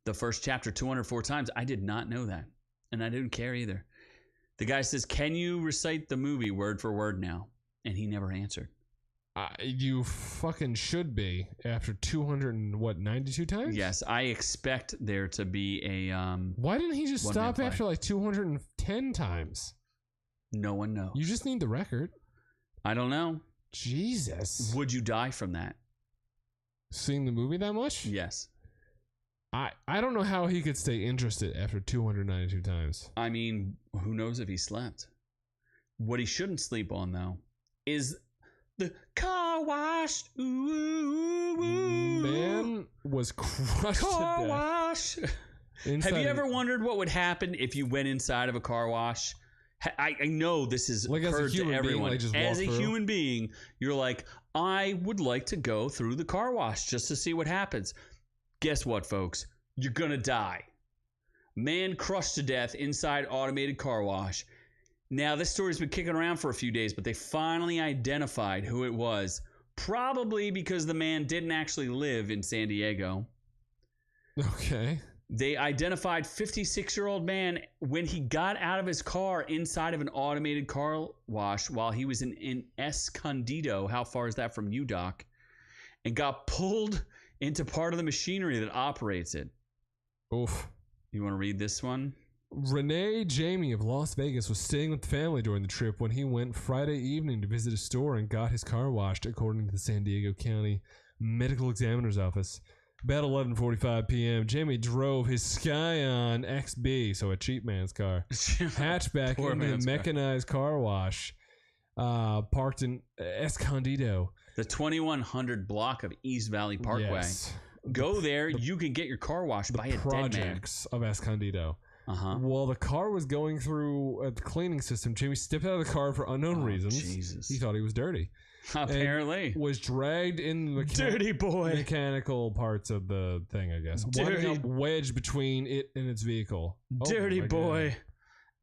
the first chapter, 204 times. I did not know that, and I didn't care either. The guy says, "Can you recite the movie word for word now?" And he never answered. You fucking should be after 292 times? Yes, I expect there to be a why didn't he just stop after like 210 times? No one knows. You just need the record. I don't know. Jesus. Would you die from that? Seeing the movie that much? Yes. I don't know how he could stay interested after 292 times. I mean, who knows if he slept? What he shouldn't sleep on, though, is the car wash. Ooh, ooh, ooh. Man was crushed car to death. Wash. Have you ever wondered what would happen if you went inside of a car wash? I know this has occurred to everyone. As a human being, you're like, I would like to go through the car wash just to see what happens. Guess what, folks? You're gonna die. Man crushed to death inside automated car wash. Now, this story's been kicking around for a few days, but they finally identified who it was. Probably because the man didn't actually live in San Diego. Okay. They identified 56-year-old man when he got out of his car inside of an automated car wash while he was in Escondido. How far is that from you, Doc? And got pulled into part of the machinery that operates it. Oof. You want to read this one? Renee Jamie of Las Vegas was staying with the family during the trip when he went Friday evening to visit a store and got his car washed, according to the San Diego County Medical Examiner's Office. About 11:45 p.m., Jamie drove his Scion XB, so a cheap man's car, hatchback into the mechanized car wash, parked in Escondido. The 2100 block of East Valley Parkway. Yes. Go there, you can get your car washed by a dead man. Projects of Escondido. While the car was going through the cleaning system, Jamie stepped out of the car for unknown reasons. Jesus. He thought he was dirty. Apparently. Was dragged in the dirty boy mechanical parts of the thing, I guess. Dirty. Wedged between it and its vehicle. Dirty boy.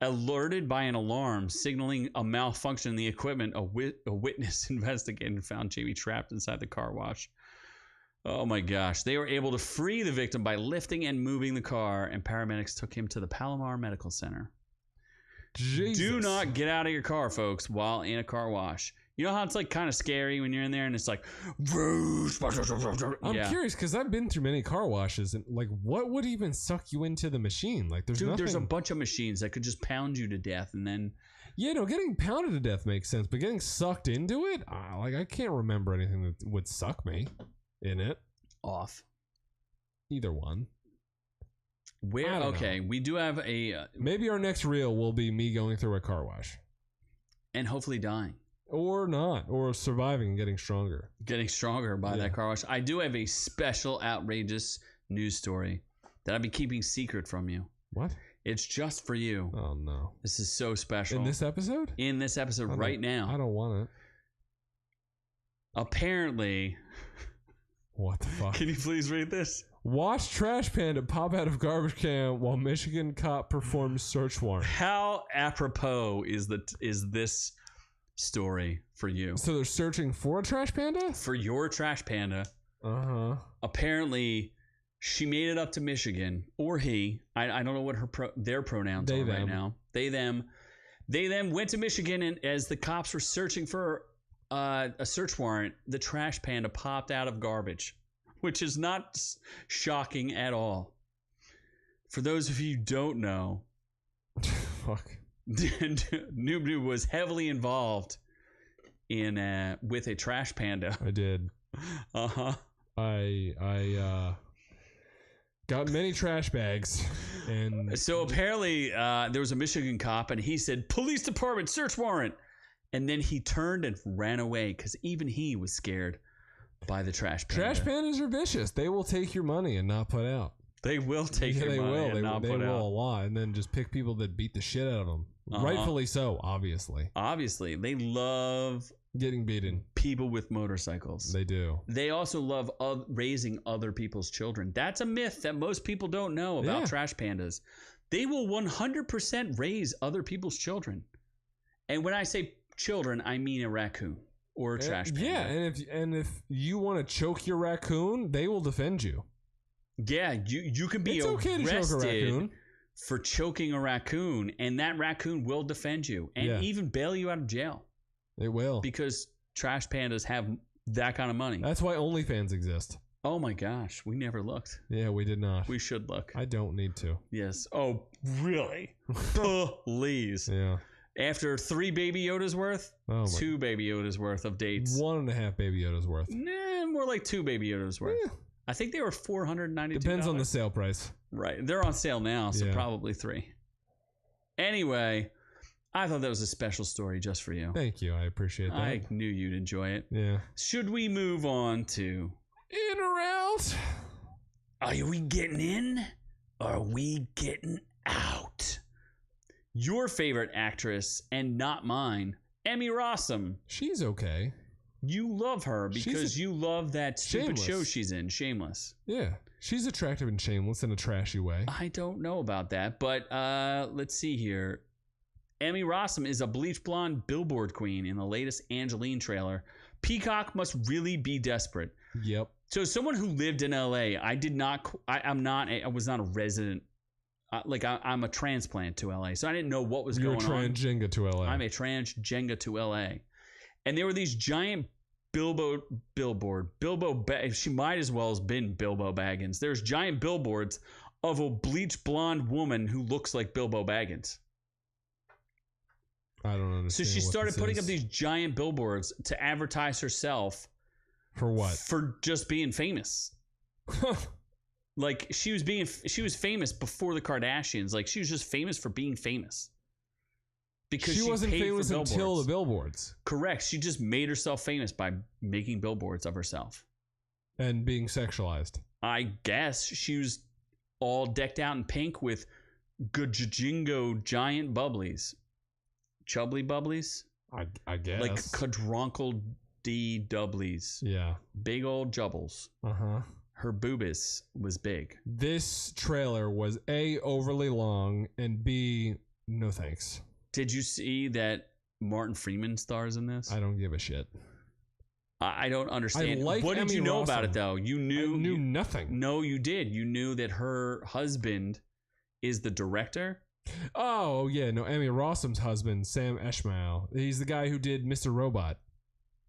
God. Alerted by an alarm signaling a malfunction in the equipment, a witness investigated and found Jamie trapped inside the car wash. Oh my gosh. They were able to free the victim by lifting and moving the car, and paramedics took him to the Palomar Medical Center. Jesus. Do not get out of your car, folks, while in a car wash. You know how it's like kind of scary when you're in there and it's like, I'm curious because I've been through many car washes and like, what would even suck you into the machine? Like, there's nothing. There's a bunch of machines that could just pound you to death, and then getting pounded to death makes sense, but getting sucked into it, like I can't remember anything that would suck me in it. Off. Either one. Okay, we do have a maybe our next reel will be me going through a car wash and hopefully dying. Or not, or surviving and getting stronger. Getting stronger by that car wash. I do have a special, outrageous news story that I've been keeping secret from you. What? It's just for you. Oh, no. This is so special. In this episode? In this episode right now. I don't want it. Apparently. What the fuck? Can you please read this? Watch trash panda pop out of garbage can while Michigan cop performs search warrant. How apropos is this story for you? So they're searching for a trash panda? For your trash panda. Apparently, she made it up to Michigan, or he. I don't know what their pronouns are right now. They, them. They, them went to Michigan, and as the cops were searching for a search warrant, the trash panda popped out of garbage, which is not shocking at all. For those of you who don't know, fuck. Noob was heavily involved in with a trash panda. I did. I got many trash bags, and so apparently there was a Michigan cop, and he said, "Police department search warrant," and then he turned and ran away because even he was scared by the trash panda. Trash pandas are vicious. They will take your money and not put out. They will take your money and not put out. They will a lot, and then just pick people that beat the shit out of them. Rightfully so, obviously. Obviously. They love getting beaten. People with motorcycles. They do. They also love raising other people's children. That's a myth that most people don't know about trash pandas. They will 100% raise other people's children. And when I say children, I mean a raccoon. or a trash panda. Yeah, and if you want to choke your raccoon, they will defend you. Yeah, you can be okay to choke a raccoon for choking a raccoon, and that raccoon will defend you and even bail you out of jail. It will. Because trash pandas have that kind of money. That's why OnlyFans exist. Oh my gosh, we never looked. Yeah, we did not. We should look. I don't need to. Yes. Oh, really? Please. Yeah. After 3 Baby Yoda's worth, 2 Baby Yoda's worth of dates. 1.5 Baby Yoda's worth. Nah, more like 2 Baby Yoda's worth. Yeah. I think they were $492. Depends on the sale price. Right. They're on sale now, so probably 3. Anyway, I thought that was a special story just for you. Thank you. I appreciate that. I knew you'd enjoy it. Yeah. Should we move on to... In or out? Are we getting in? Or are we getting out? Your favorite actress, and not mine, Emmy Rossum. She's okay. You love her because you love that stupid show she's in, Shameless. Yeah. She's attractive and shameless in a trashy way. I don't know about that, but let's see here. Emmy Rossum is a bleach blonde billboard queen in the latest Angeline trailer. Peacock must really be desperate. Yep. So someone who lived in LA, I was not a resident. I'm a transplant to LA, so I didn't know what was going on. You're a transgender to LA. I'm a transgender to LA. And there were these giant Bilbo, she might as well have been Bilbo Baggins. There's giant billboards of a bleach blonde woman who looks like Bilbo Baggins. I don't understand. So she started putting up these giant billboards to advertise herself. For what? For just being famous. Like she was famous before the Kardashians. Like she was just famous for being famous. Because she wasn't famous until the billboards. Correct. She just made herself famous by making billboards of herself. And being sexualized. I guess she was all decked out in pink with Gajingo giant bubblies. Chubbly bubblies? I guess. Like quadrunkle D doublies. Yeah. Big old jubbles. Uh-huh. Her boobis was big. This trailer was A, overly long, and B, no thanks. Did you see that Martin Freeman stars in this? I don't give a shit. I don't understand. What did you know about it, though? You knew... I knew nothing. No, you did. You knew that her husband is the director? Oh, yeah. No, Emmy Rossum's husband, Sam Esmail. He's the guy who did Mr. Robot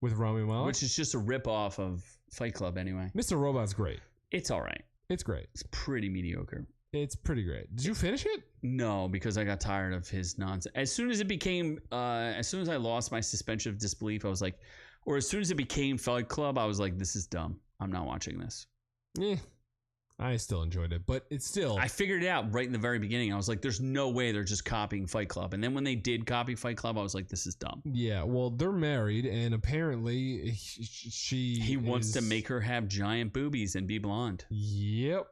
with Rami Malek. Which is just a ripoff of Fight Club, anyway. Mr. Robot's great. It's all right. It's great. It's pretty mediocre. It's pretty great. Did you finish it? No, because I got tired of his nonsense. As soon as I lost my suspension of disbelief, I was like, or as soon as it became Fight Club, I was like, this is dumb. I'm not watching this. Yeah. I still enjoyed it, but it's still... I figured it out right in the very beginning. I was like, there's no way they're just copying Fight Club. And then when they did copy Fight Club, I was like, this is dumb. Yeah, well, they're married, and apparently he wants to make her have giant boobies and be blonde. Yep.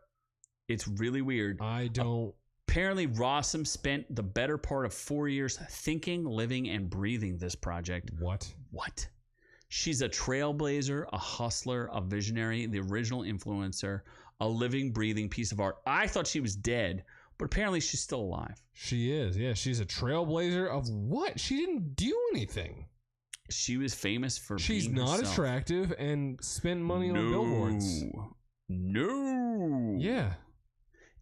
It's really weird. Apparently, Rossum spent the better part of 4 years thinking, living, and breathing this project. What? She's a trailblazer, a hustler, a visionary, the original influencer, a living, breathing piece of art. I thought she was dead, but apparently she's still alive. She is. Yeah, she's a trailblazer of what? She didn't do anything. She was famous for She's being not herself. Attractive and spent money on billboards. No. Yeah.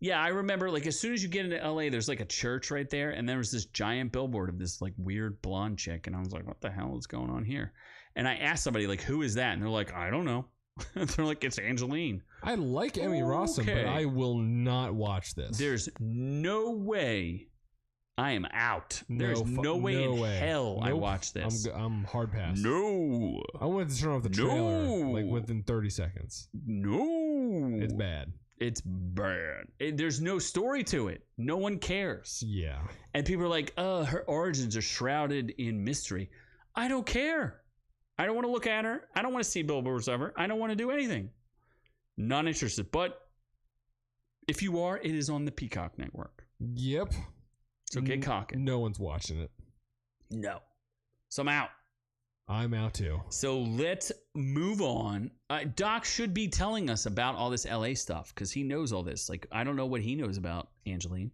Yeah, I remember, like, as soon as you get into LA, there's like a church right there, and there was this giant billboard of this like weird blonde chick, and I was like, what the hell is going on here? And I asked somebody, like, who is that? And they're like, I don't know. They're like, it's Angelyne. I like Emmy Rossum, but I will not watch this. There's no way I am out. There's no way in hell I watch this. I'm hard pass. No. I wanted to turn off the trailer like within 30 seconds. No. It's bad. It's bad. There's no story to it. No one cares. Yeah. And people are like, her origins are shrouded in mystery. I don't care. I don't want to look at her. I don't want to see billboards of her. I don't want to do anything. Not interested. But if you are, it is on the Peacock Network. Yep. So get cocking. No one's watching it. No. So I'm out. I'm out too. So let's move on. Doc should be telling us about all this LA stuff because he knows all this. Like, I don't know what he knows about Angeline.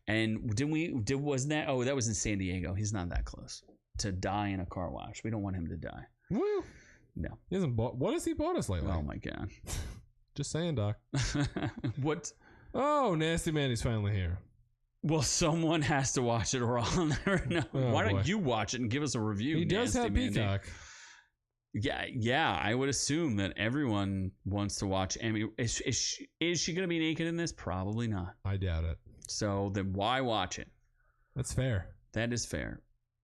And wasn't that? Oh, that was in San Diego. He's not that close to die in a car wash. We don't want him to die. Well, No. He hasn't bought. What has he bought us lately? Oh my god. Just saying, Doc. What? Oh, Nasty Manny's finally here. Well, someone has to watch it, or I'll never know. Why don't you watch it and give us a review? He does have Peacock. Yeah. I would assume that everyone wants to watch. I mean, is she going to be naked in this? Probably not. I doubt it. So then, why watch it? That's fair. That is fair.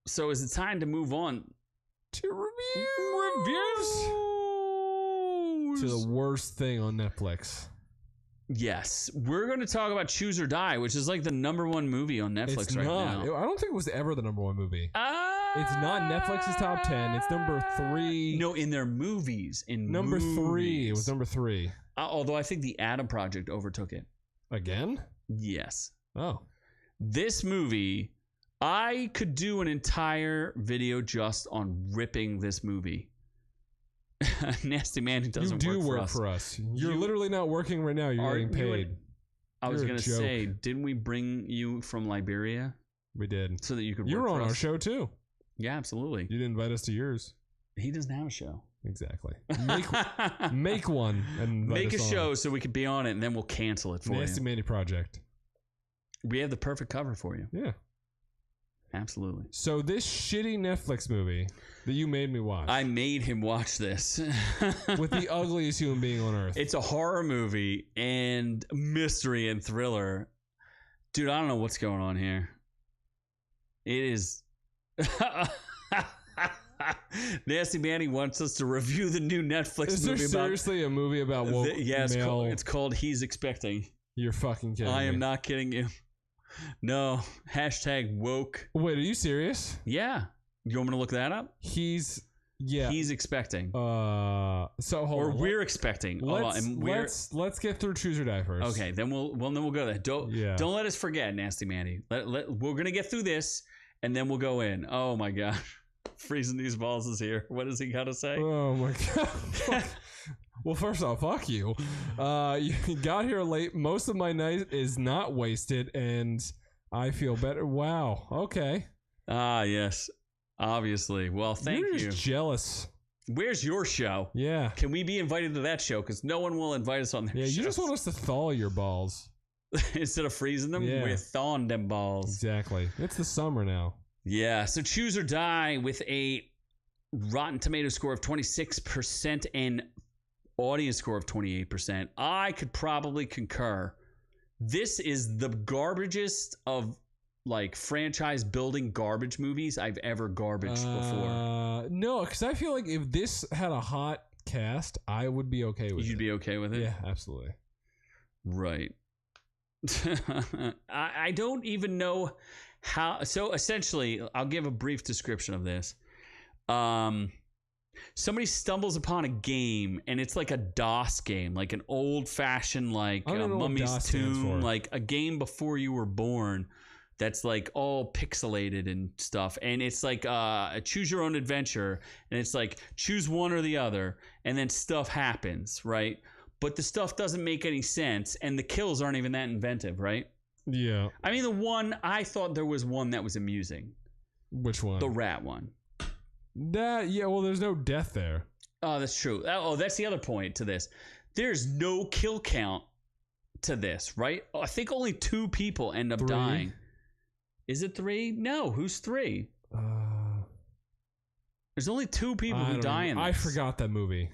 So is it time to move on to reviews? To the worst thing on Netflix. Yes, we're going to talk about Choose or Die, which is like the #1 movie on Netflix now. I don't think it was ever the #1 movie. It's not Netflix's top 10. It's number 3. No, in their movies. Number 3. It was number 3. Although I think the Adam Project overtook it. Again? Yes. Oh. This movie, I could do an entire video just on ripping this movie. Nasty Man, who doesn't work for us. You're literally not working right now. You're getting paid. I was going to say, didn't we bring you from Liberia? We did. So that you could work for us. You were on our show too. Yeah, absolutely. You didn't invite us to yours. He doesn't have a show. Exactly. Make one and make a show so we could be on it, and then we'll cancel it for you. Nasty Manny Project. We have the perfect cover for you. Yeah. Absolutely. So this shitty Netflix movie that you made me watch. I made him watch this. With the ugliest human being on earth. It's a horror movie and mystery and thriller. Dude, I don't know what's going on here. It is... Nasty Manny wants us to review the new Netflix is movie. Is there seriously a movie about woke it's called He's Expecting. You're fucking kidding me. I am not kidding you. No. #woke. Wait, are you serious? Yeah. You want me to look that up? He's expecting. So hold on. We're expecting. Let's get through Choose or Die first. Okay, then we'll go there. Don't let us forget, Nasty Manny. We're gonna get through this, and then we'll go in. Oh my god. Freezing these balls is here. What does he gotta say? Oh my god. Well, first off, fuck you. You got here late. Most of my night is not wasted, and I feel better. Wow. Okay. Yes. Obviously. Well, thank you. You're just jealous. Where's your show? Yeah. Can we be invited to that show? Because no one will invite us on their show. Yeah, you just want us to thaw your balls. Instead of freezing them, we're thawing them balls. Exactly. It's the summer now. Yeah. So Choose or Die with a Rotten Tomatoes score of 26% and audience score of 28%. I could probably concur. This is the garbagest of like franchise building garbage movies I've ever garbaged before. No, because I feel like if this had a hot cast, I would be okay with it. You'd be okay with it? Yeah, absolutely. Right. I don't even know how. So essentially, I'll give a brief description of this. Somebody stumbles upon a game, and it's like a DOS game, like an old-fashioned, like Mummy's Tomb, like a game before you were born. That's like all pixelated and stuff, and it's like a choose your own adventure, and it's like choose one or the other, and then stuff happens, right? But the stuff doesn't make any sense, and the kills aren't even that inventive, right? Yeah. I mean, I thought there was one that was amusing. Which one? The rat one. Well, there's no death there. Oh, that's true. Oh, that's the other point to this. There's no kill count to this, right? I think only 2 people end up dying. Is it 3? No, who's 3? There's only 2 people who die in this. I forgot that movie.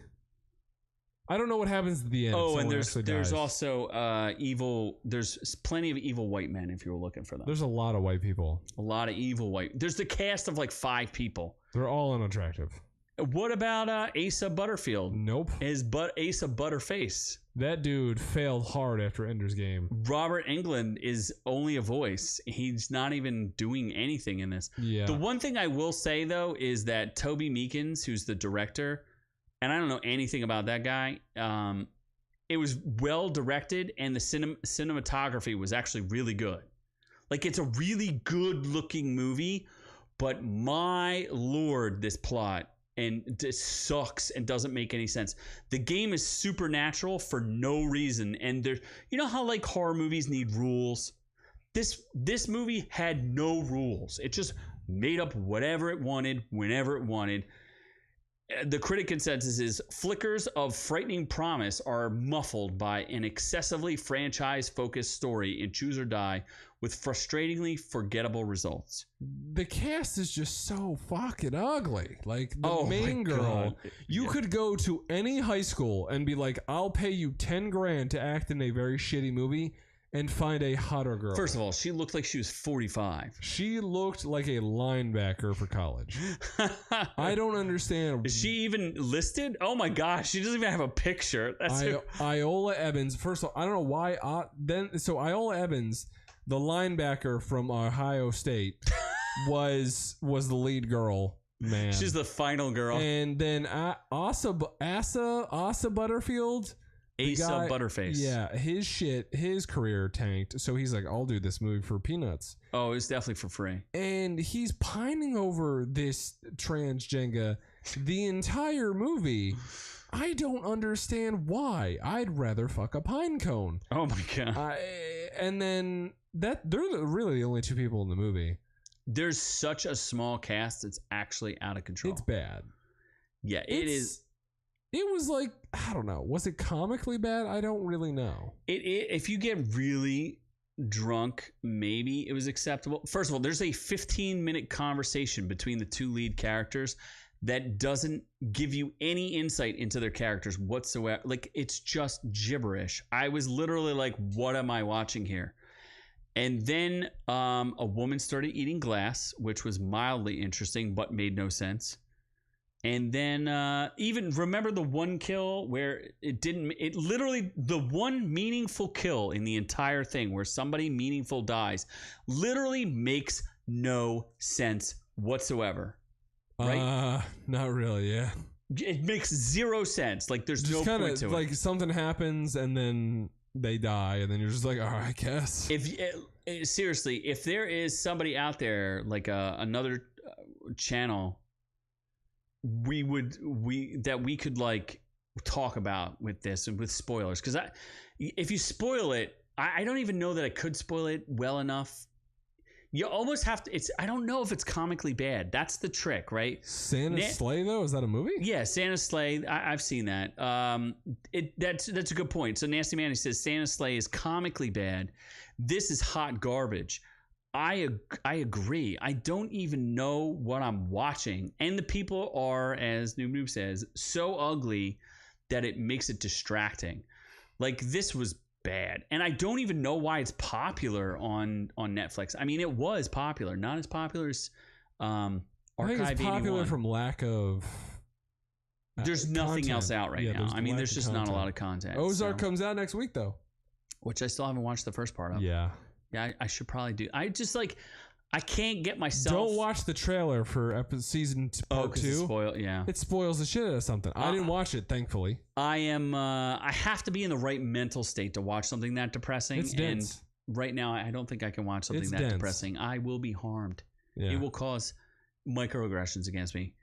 I don't know what happens at the end. Oh, and there's also evil. There's plenty of evil white men if you were looking for them. There's a lot of white people. A lot of evil white. There's the cast of like 5 people. They're all unattractive. What about Asa Butterfield? Nope. Asa Butterface. That dude failed hard after Ender's Game. Robert Englund is only a voice. He's not even doing anything in this. Yeah. The one thing I will say though is that Toby Meekins, who's the director, and I don't know anything about that guy. It was well directed, and the cinematography was actually really good. Like, it's a really good looking movie, but my lord, this plot and this sucks and doesn't make any sense. The game is supernatural for no reason, and there's, you know how like horror movies need rules. This movie had no rules. It just made up whatever it wanted, whenever it wanted. The critic consensus is flickers of frightening promise are muffled by an excessively franchise-focused story in Choose or Die with frustratingly forgettable results. The cast is just so fucking ugly. Like, the main girl, you could go to any high school and be like, I'll pay you 10 grand to act in a very shitty movie and find a hotter girl. First of all, she looked like she was 45. She looked like a linebacker for college. I don't understand. Is she even listed? Oh my gosh, she doesn't even have a picture. That's Iola Evans. First of all, I don't know why. So Iola Evans, the linebacker from Ohio State, was the lead girl. Man, she's the final girl. And then Asa Butterfield. Asa Butterface. Yeah, his career tanked. So he's like, I'll do this movie for peanuts. Oh, it's definitely for free. And he's pining over this transgender the entire movie. I don't understand why. I'd rather fuck a pine cone. Oh my god. And then they're really the only two people in the movie. There's such a small cast, it's actually out of control. It's bad. Yeah, it is. It was like, I don't know. Was it comically bad? I don't really know. If you get really drunk, maybe it was acceptable. First of all, there's a 15-minute conversation between the two lead characters that doesn't give you any insight into their characters whatsoever. Like, it's just gibberish. I was literally like, what am I watching here? And then a woman started eating glass, which was mildly interesting, but made no sense. And then even remember the one kill where it literally, the one meaningful kill in the entire thing where somebody meaningful dies literally makes no sense whatsoever. Right? Not really, yeah. It makes zero sense. Like, there's just no point to it. Like, something happens and then they die and then you're just like, all right, I guess. Seriously, if there is somebody out there, like another channel we could like talk about with this and with spoilers, because if you spoil it, I don't even know that I could spoil it well enough. You almost have to. I don't know if it's comically bad. That's the trick, right? Santa's Sleigh, though, is that a movie? Yeah, Santa's Sleigh. I've seen that. That's a good point. So Nasty Manny says Santa's Sleigh is comically bad. This is hot garbage. I agree. I don't even know what I'm watching. And the people are, as Noob says, so ugly that it makes it distracting. Like, this was bad. And I don't even know why it's popular on Netflix. I mean, it was popular. Not as popular as Archive 81. I think it's popular from lack of There's nothing content. else out right now. I mean, there's just not a lot of content. Ozark comes out next week, though. Which I still haven't watched the first part of. Yeah. Yeah, I should probably do. I just I can't get myself. Don't watch the trailer for season part 2. It spoils the shit out of something. I didn't watch it, thankfully. I have to be in the right mental state to watch something that depressing. It's dense. And right now, I don't think I can watch something that depressing. I will be harmed. Yeah. It will cause microaggressions against me.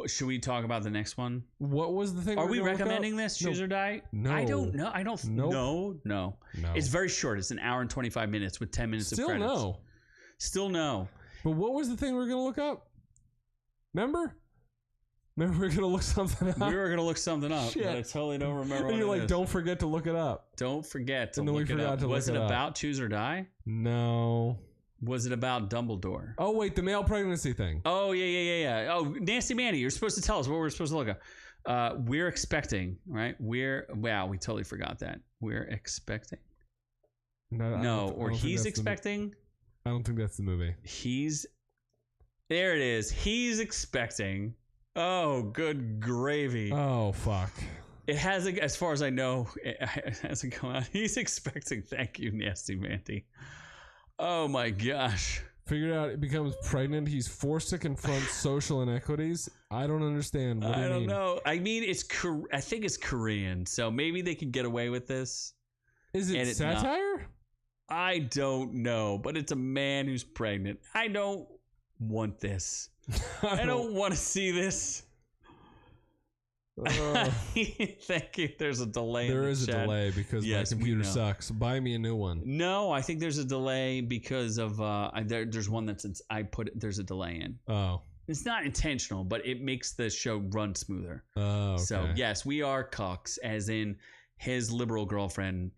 Should we talk about the next one? What was the thing? Are we recommending this? Choose or Die? No. I don't know. I don't. Nope. No. It's very short. It's an hour and 25 minutes with 10 minutes of credits. Still no. But what was the thing we were going to look up? Remember we were going to look something up? We were going to look something up, but I totally don't remember. And you're like, don't forget to look it up. Don't forget to look it up. And then we forgot to look it up. Was it about Choose or Die? No. Was it about Dumbledore? Oh, wait, the male pregnancy thing. Oh, yeah. Oh, Nasty Manny, you're supposed to tell us what we're supposed to look at. We're expecting, right? Wow, we totally forgot that. We're expecting. No, or he's expecting. I don't think that's the movie. There it is. He's expecting. Oh, good gravy. Oh, fuck. It hasn't, as far as I know, it hasn't come out. He's expecting. Thank you, Nasty Mandy. Oh my gosh. Figured out it becomes pregnant. He's forced to confront social inequities. I don't understand. What do you mean? I don't know. I mean, I think it's Korean, so maybe they could get away with this. Is it satire? I don't know, but it's a man who's pregnant. I don't want this. I don't want to see this. Thank you. There's a delay. There is a delay because my computer sucks. Buy me a new one. No, I think there's a delay because of there's one that since I put it, there's a delay in. Oh, It's not intentional, but it makes the show run smoother. Oh, okay. So, yes, we are cucks, as in his liberal girlfriend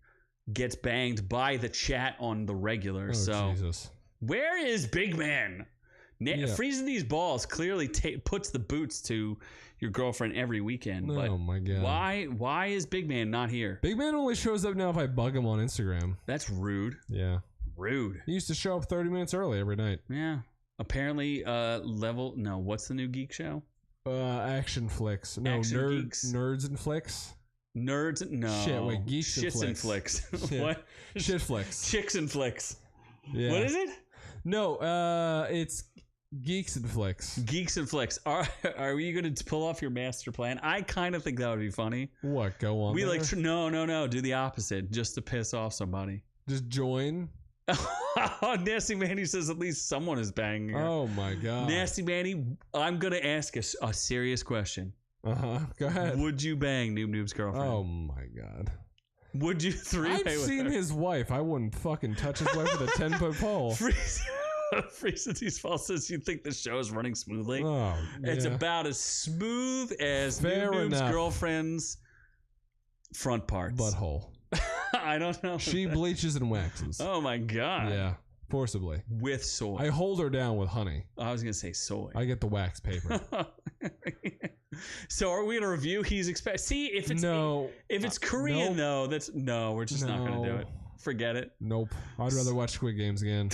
gets banged by the chat on the regular. Jesus. Where is Big Man? Freezing these balls clearly puts the boots to your girlfriend every weekend. But my God. Why is Big Man not here? Big Man only shows up now if I bug him on Instagram. That's rude. Yeah. Rude. He used to show up 30 minutes early every night. Yeah. Apparently, what's the new geek show? Action flicks. No, nerds and flicks. Nerds? No. Shit, wait, geeks and flicks. What? Shit flicks. Chicks and flicks. Yeah. What is it? No, it's geeks and flicks. Geeks and flicks. Are you going to pull off your master plan? I kind of think that would be funny. What? Go on. No. Do the opposite, just to piss off somebody. Just join. Nasty Manny says at least someone is banging her. Oh my God. Nasty Manny, I'm going to ask a serious question. Go ahead. Would you bang Noob Noob's girlfriend? Oh my God. Would you three-way I've seen his wife. I wouldn't fucking touch his wife with a 10-foot pole. Freeze's Falls says you think the show is running smoothly. Oh, yeah. It's about as smooth as Noob Noob's girlfriend's front parts. Butthole. I don't know. She bleaches and waxes. Oh my God. Yeah. Forcibly. With soy. I hold her down with honey. I was going to say soy. I get the wax paper. So are we going to review? See, if it's Korean though, we're just not going to do it. Forget it. Nope. I'd rather watch Squid Games again.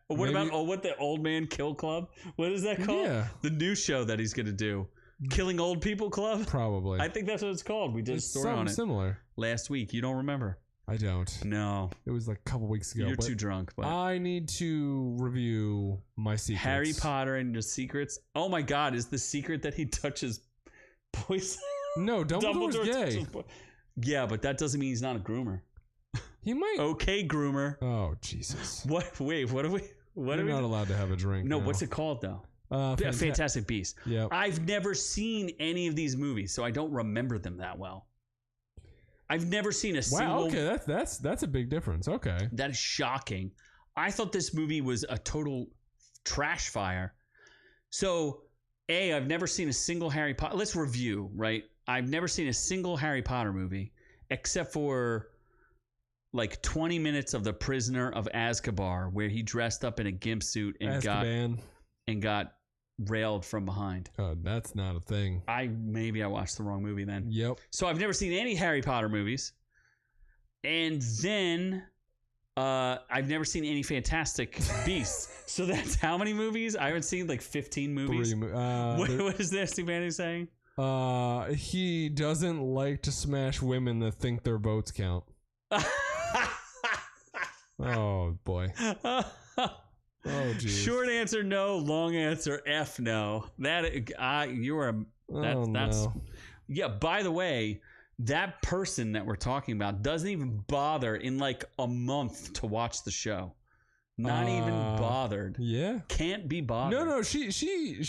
What the Old Man Kill Club? What is that called? Yeah. The new show that he's going to do. Killing Old People Club? Probably. I think that's what it's called. We did a story on it. Similar. Last week. You don't remember? I don't. No. It was like a couple weeks ago. You're too drunk. But I need to review my secrets. Harry Potter and your secrets. Oh my God. Is the secret that he touches boys? No, Dumbledore's gay. Yeah, but that doesn't mean he's not a groomer. He might. Okay, groomer. Oh, Jesus. What? Wait, what are we? You're not allowed to have a drink. No, what's it called though? Fantastic Beasts. Yeah. I've never seen any of these movies, so I don't remember them that well. I've never seen a single. Wow. Okay, that's a big difference. Okay. That is shocking. I thought this movie was a total trash fire. So, I've never seen a single Harry Potter. Let's review, right? I've never seen a single Harry Potter movie except for like 20 minutes of The Prisoner of Azkaban, where he dressed up in a gimp suit and got railed from behind. Oh, that's not a thing. Maybe I watched the wrong movie then. Yep. So I've never seen any Harry Potter movies. And then I've never seen any Fantastic Beasts. So that's how many movies? I haven't seen like 15 movies. What is Nasty Manny saying? He doesn't like to smash women that think their votes count. Oh boy. Oh geez. Short answer no, long answer F no. Yeah, by the way, that person that we're talking about doesn't even bother in like a month to watch the show. Not even bothered. Yeah. Can't be bothered. No, she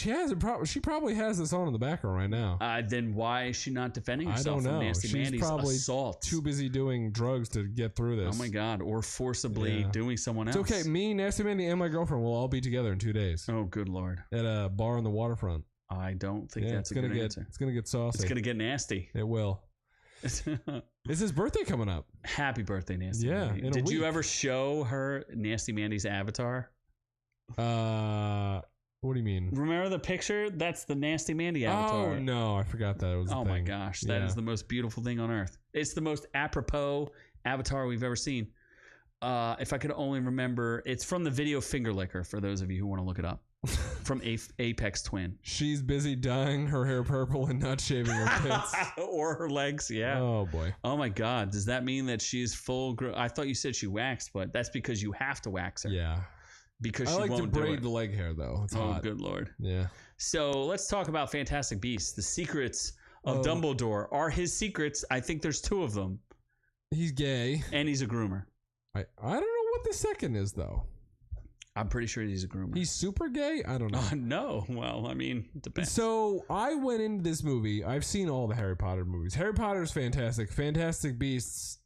has a problem. She probably has this on in the background right now. Then why is she not defending herself I don't know. from Nasty Mandy's probably assault? Too busy doing drugs to get through this. Oh my God. Or forcibly doing someone else. It's okay. Me, Nasty Mandy, and my girlfriend will all be together in 2 days. Oh, good Lord. At a bar on the waterfront. I don't think that's a good answer. It's going to get saucy. It's going to get nasty. It will. It's his birthday coming up. Happy birthday, Nasty Yeah. Mandy. Did you ever show her Nasty Mandy's avatar? What do you mean? Remember the picture? That's the Nasty Mandy avatar. Oh no, I forgot that. It was my gosh, that is the most beautiful thing on earth. It's the most apropos avatar we've ever seen. If I could only remember, it's from the video Finger Licker, for those of you who want to look it up. From Apex Twin. She's busy dyeing her hair purple and not shaving her tits. Or her legs, yeah. Oh boy. Oh my God, does that mean that she's full? I thought you said she waxed, but that's because you have to wax her. Yeah. Because I she like won't to braid the leg hair though. It's hot. Good Lord. Yeah. So let's talk about Fantastic Beasts. The secrets of Dumbledore are his secrets. I think there's 2 of them. He's gay. And he's a groomer. I don't know what the second is though. I'm pretty sure he's a groomer. He's super gay? I don't know. No. Well, I mean, it depends. So I went into this movie. I've seen all the Harry Potter movies. Harry Potter's fantastic. Fantastic Beasts,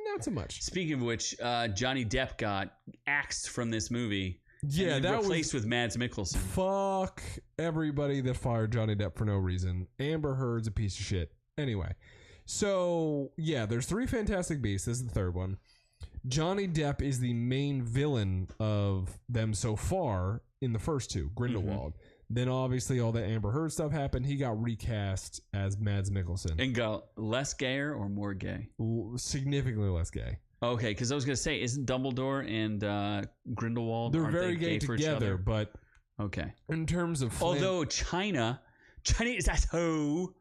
not so much. Speaking of which, Johnny Depp got axed from this movie Yeah, and that replaced with Mads Mikkelsen. Fuck everybody that fired Johnny Depp for no reason. Amber Heard's a piece of shit. Anyway, so yeah, there's 3 Fantastic Beasts. This is the 3rd one. Johnny Depp is the main villain of them so far in the first 2, Grindelwald. Then obviously all the Amber Heard stuff happened. He got recast as Mads Mikkelsen. And got less gayer or more gay? Significantly less gay. Okay, because I was going to say, isn't Dumbledore and Grindelwald, they're very gay for together, each other? but okay. In terms of although China is that hoe,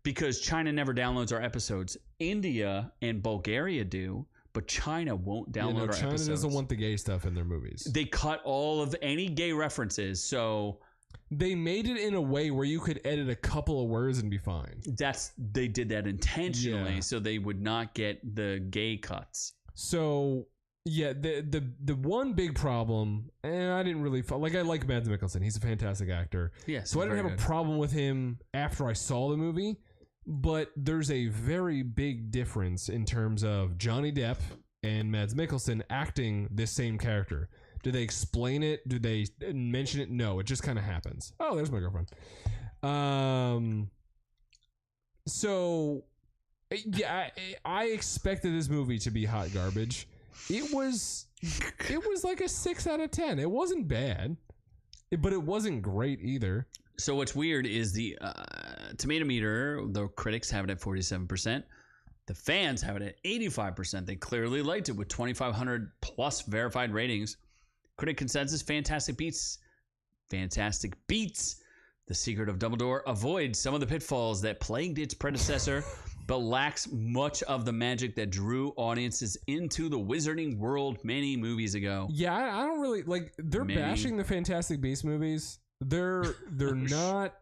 because China never downloads our episodes. India and Bulgaria do, but China won't download our China episodes. Doesn't want the gay stuff in their movies. They cut all of any gay references, so they made it in a way where you could edit a couple of words and be fine. They did that intentionally, so they would not get the gay cuts. So yeah, the one big problem, and I didn't really I like Mads Mikkelsen. He's a fantastic actor. Yeah, so I didn't have a problem with him after I saw the movie. But there's a very big difference in terms of Johnny Depp and Mads Mikkelsen acting this same character. Do they explain it? Do they mention it? No, it just kind of happens. Oh, there's my girlfriend. So, yeah, I expected this movie to be hot garbage. It was like a 6 out of 10. It wasn't bad, but it wasn't great either. So what's weird is the tomato meter, the critics have it at 47%. The fans have it at 85%. They clearly liked it with 2,500 plus verified ratings. Critic consensus, Fantastic Beasts. The Secret of Dumbledore avoids some of the pitfalls that plagued its predecessor, but lacks much of the magic that drew audiences into the wizarding world many movies ago. Yeah, I don't really like. They're bashing the Fantastic Beasts movies. They're not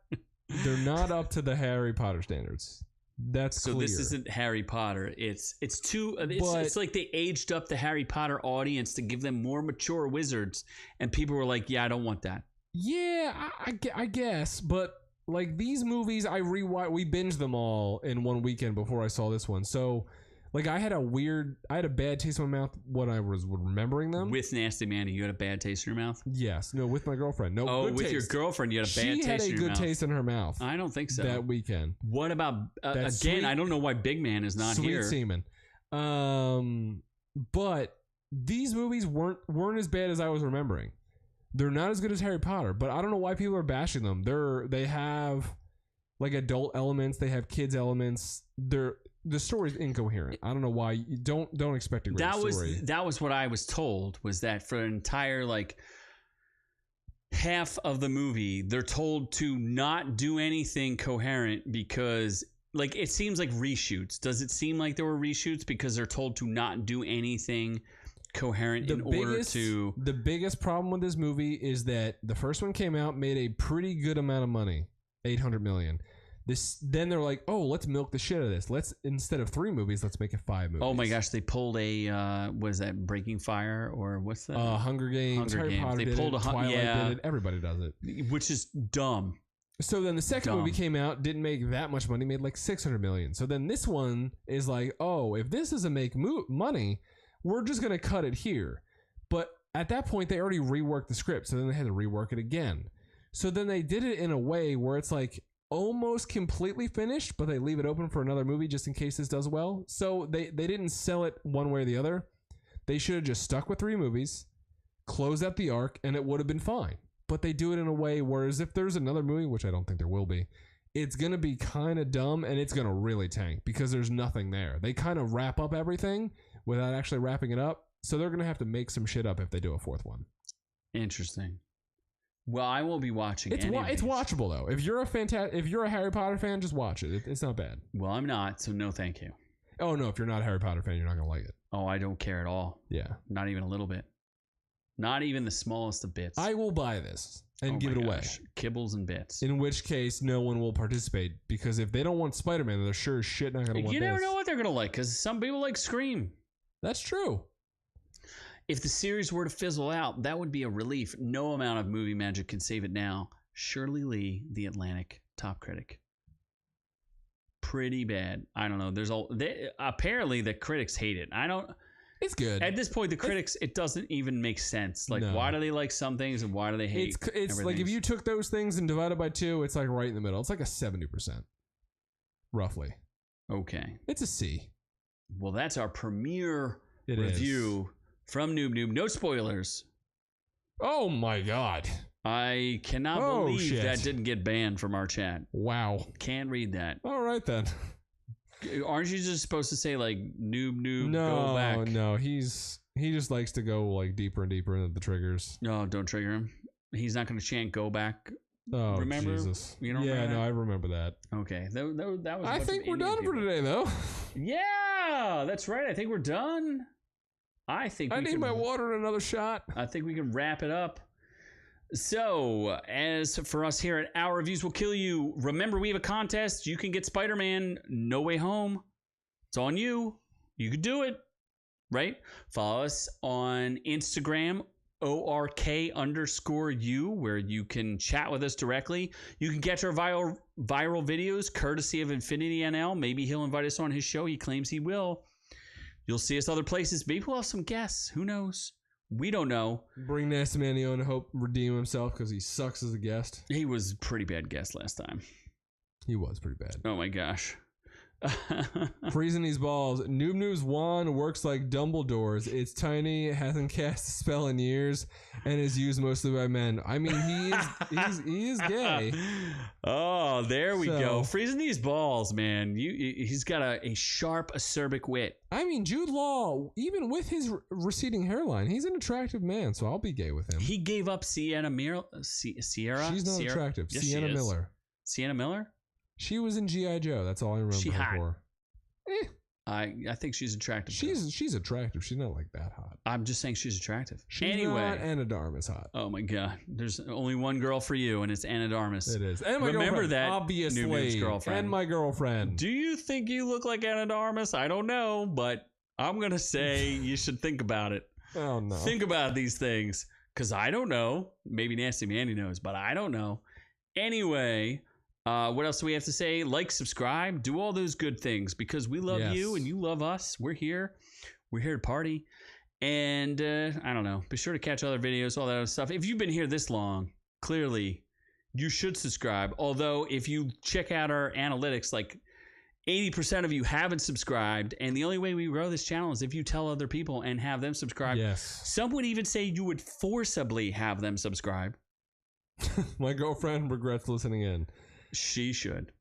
up to the Harry Potter standards. That's so clear. This isn't Harry Potter. It's like they aged up the Harry Potter audience to give them more mature wizards, and people were like, "Yeah, I don't want that." Yeah, I guess, but like these movies, we binged them all in one weekend before I saw this one. So, like, I had a bad taste in my mouth when I was remembering them. With Nasty Manny, you had a bad taste in your mouth? Yes. No, with my girlfriend. No. Oh, with your girlfriend, you had a bad taste in your mouth. She had a good taste in her mouth. I don't think so. That weekend. What about again? I don't know why Big Man is not here. Sweet semen. But these movies weren't as bad as I was remembering. They're not as good as Harry Potter, but I don't know why people are bashing them. They have like adult elements. They have kids elements. The story's incoherent. I don't know why. You don't expect a great story. That was what I was told, was that for an entire like half of the movie, they're told to not do anything coherent because like it seems like reshoots. Does it seem like there were reshoots because they're told to not do anything coherent The biggest problem with this movie is that the first one came out, made a pretty good amount of money, $800 million. Then they're like, oh, let's milk the shit out of this. Let's, instead of 3 movies, let's make it 5 movies. Oh my gosh, they pulled a was that Breaking Fire or what's that? Hunger Games. Harry Potter they did pulled it. Twilight did it. Everybody does it. Which is dumb. So then the second movie came out, didn't make that much money, made like $600 million. So then this one is like, oh, if this doesn't make money, we're just gonna cut it here. But at that point, they already reworked the script, so then they had to rework it again. So then they did it in a way where it's like almost completely finished, but they leave it open for another movie just in case this does well. So they didn't sell it one way or the other. They should have just stuck with 3 movies, closed out the arc, and it would have been fine. But they do it in a way whereas if there's another movie, which I don't think there will be, it's going to be kind of dumb and it's going to really tank because there's nothing there. They kind of wrap up everything without actually wrapping it up. So they're going to have to make some shit up if they do a 4th one. Interesting. Well, I will be watching it. It's watchable though. If you're a Harry Potter fan, just watch it. It's not bad. Well, I'm not, so no thank you. Oh no, if you're not a Harry Potter fan, you're not going to like it. Oh, I don't care at all. Yeah. Not even a little bit. Not even the smallest of bits. I will buy this and give it away. Kibbles and bits. In which case, no one will participate because if they don't want Spider-Man, they're sure as shit not going to want this. You never know what they're going to like because some people like Scream. That's true. If the series were to fizzle out, that would be a relief. No amount of movie magic can save it now. Shirley Lee, The Atlantic, top critic. Pretty bad. I don't know. Apparently the critics hate it. It's good. At this point, the critics, it doesn't even make sense. Like, why do they like some things and why do they hate? It's like if you took those things and divided by 2, it's like right in the middle. It's like a 70%, roughly. Okay. It's a C. Well, that's our premiere review from Noob Noob. No spoilers. Oh my God. I cannot believe that didn't get banned from our chat. Wow. Can't read that. All right then. Aren't you just supposed to say like noob go back? No, he just likes to go like deeper and deeper into the triggers. No, don't trigger him. He's not going to chant go back. Oh, remember? Jesus. You don't remember that? I remember that. Okay, that was. I think we're done for today, though. Yeah, that's right. I think we're done. I need my water and another shot. I think we can wrap it up. So, as for us here at Our Reviews Will Kill You, remember we have a contest. You can get Spider-Man No Way Home. It's on you. You could do it, right? Follow us on Instagram, ORK_U, where you can chat with us directly. You can catch our viral videos courtesy of Infinity NL. Maybe he'll invite us on his show. He claims he will. You'll see us other places. Maybe we'll have some guests. Who knows? We don't know. Bring Nasty Manny on to hope redeem himself because he sucks as a guest. He was a pretty bad guest last time. He was pretty bad. Oh my gosh. Freezing these balls. Noob Noob's wand works like Dumbledore's. It's tiny, hasn't cast a spell in years, and is used mostly by men. I mean, he is gay. Oh, there we go. Freezing these balls, man. He's got a sharp, acerbic wit. I mean, Jude Law, even with his receding hairline, he's an attractive man, so I'll be gay with him. He gave up Sierra. She's not attractive. Yes, Sienna Miller. Sienna Miller? She was in G.I. Joe. That's all I remember her for. I think she's attractive. She's attractive. She's not like that hot. I'm just saying she's attractive. She's not Anna Darmus hot. Oh my God. There's only one girl for you, and it's Anna Darmus. It is. And my Remember girlfriend, that, obviously. Noob's girlfriend. And my girlfriend. Do you think you look like Anna Darmus? I don't know, but I'm going to say you should think about it. Oh, no. Think about these things, because I don't know. Maybe Nasty Mandy knows, but I don't know. Anyway, what else do we have to say? Like, subscribe, do all those good things, because we love you and you love us. We're here. We're here to party. And I don't know. Be sure to catch other videos, all that other stuff. If you've been here this long, clearly you should subscribe. Although if you check out our analytics, like 80% of you haven't subscribed, and the only way we grow this channel is if you tell other people and have them subscribe. Yes. Some would even say you would forcibly have them subscribe. My girlfriend regrets listening in. She should.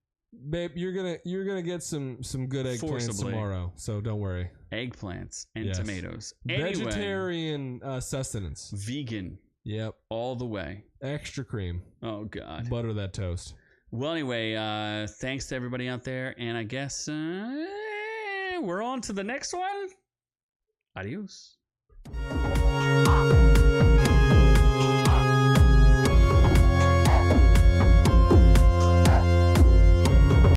Babe, you're gonna get some good eggplants tomorrow, so don't worry. Eggplants and tomatoes. Vegetarian sustenance. Vegan. Yep. All the way. Extra cream. Oh God. Butter that toast. Well, anyway, thanks to everybody out there, and I guess we're on to the next one. Adios.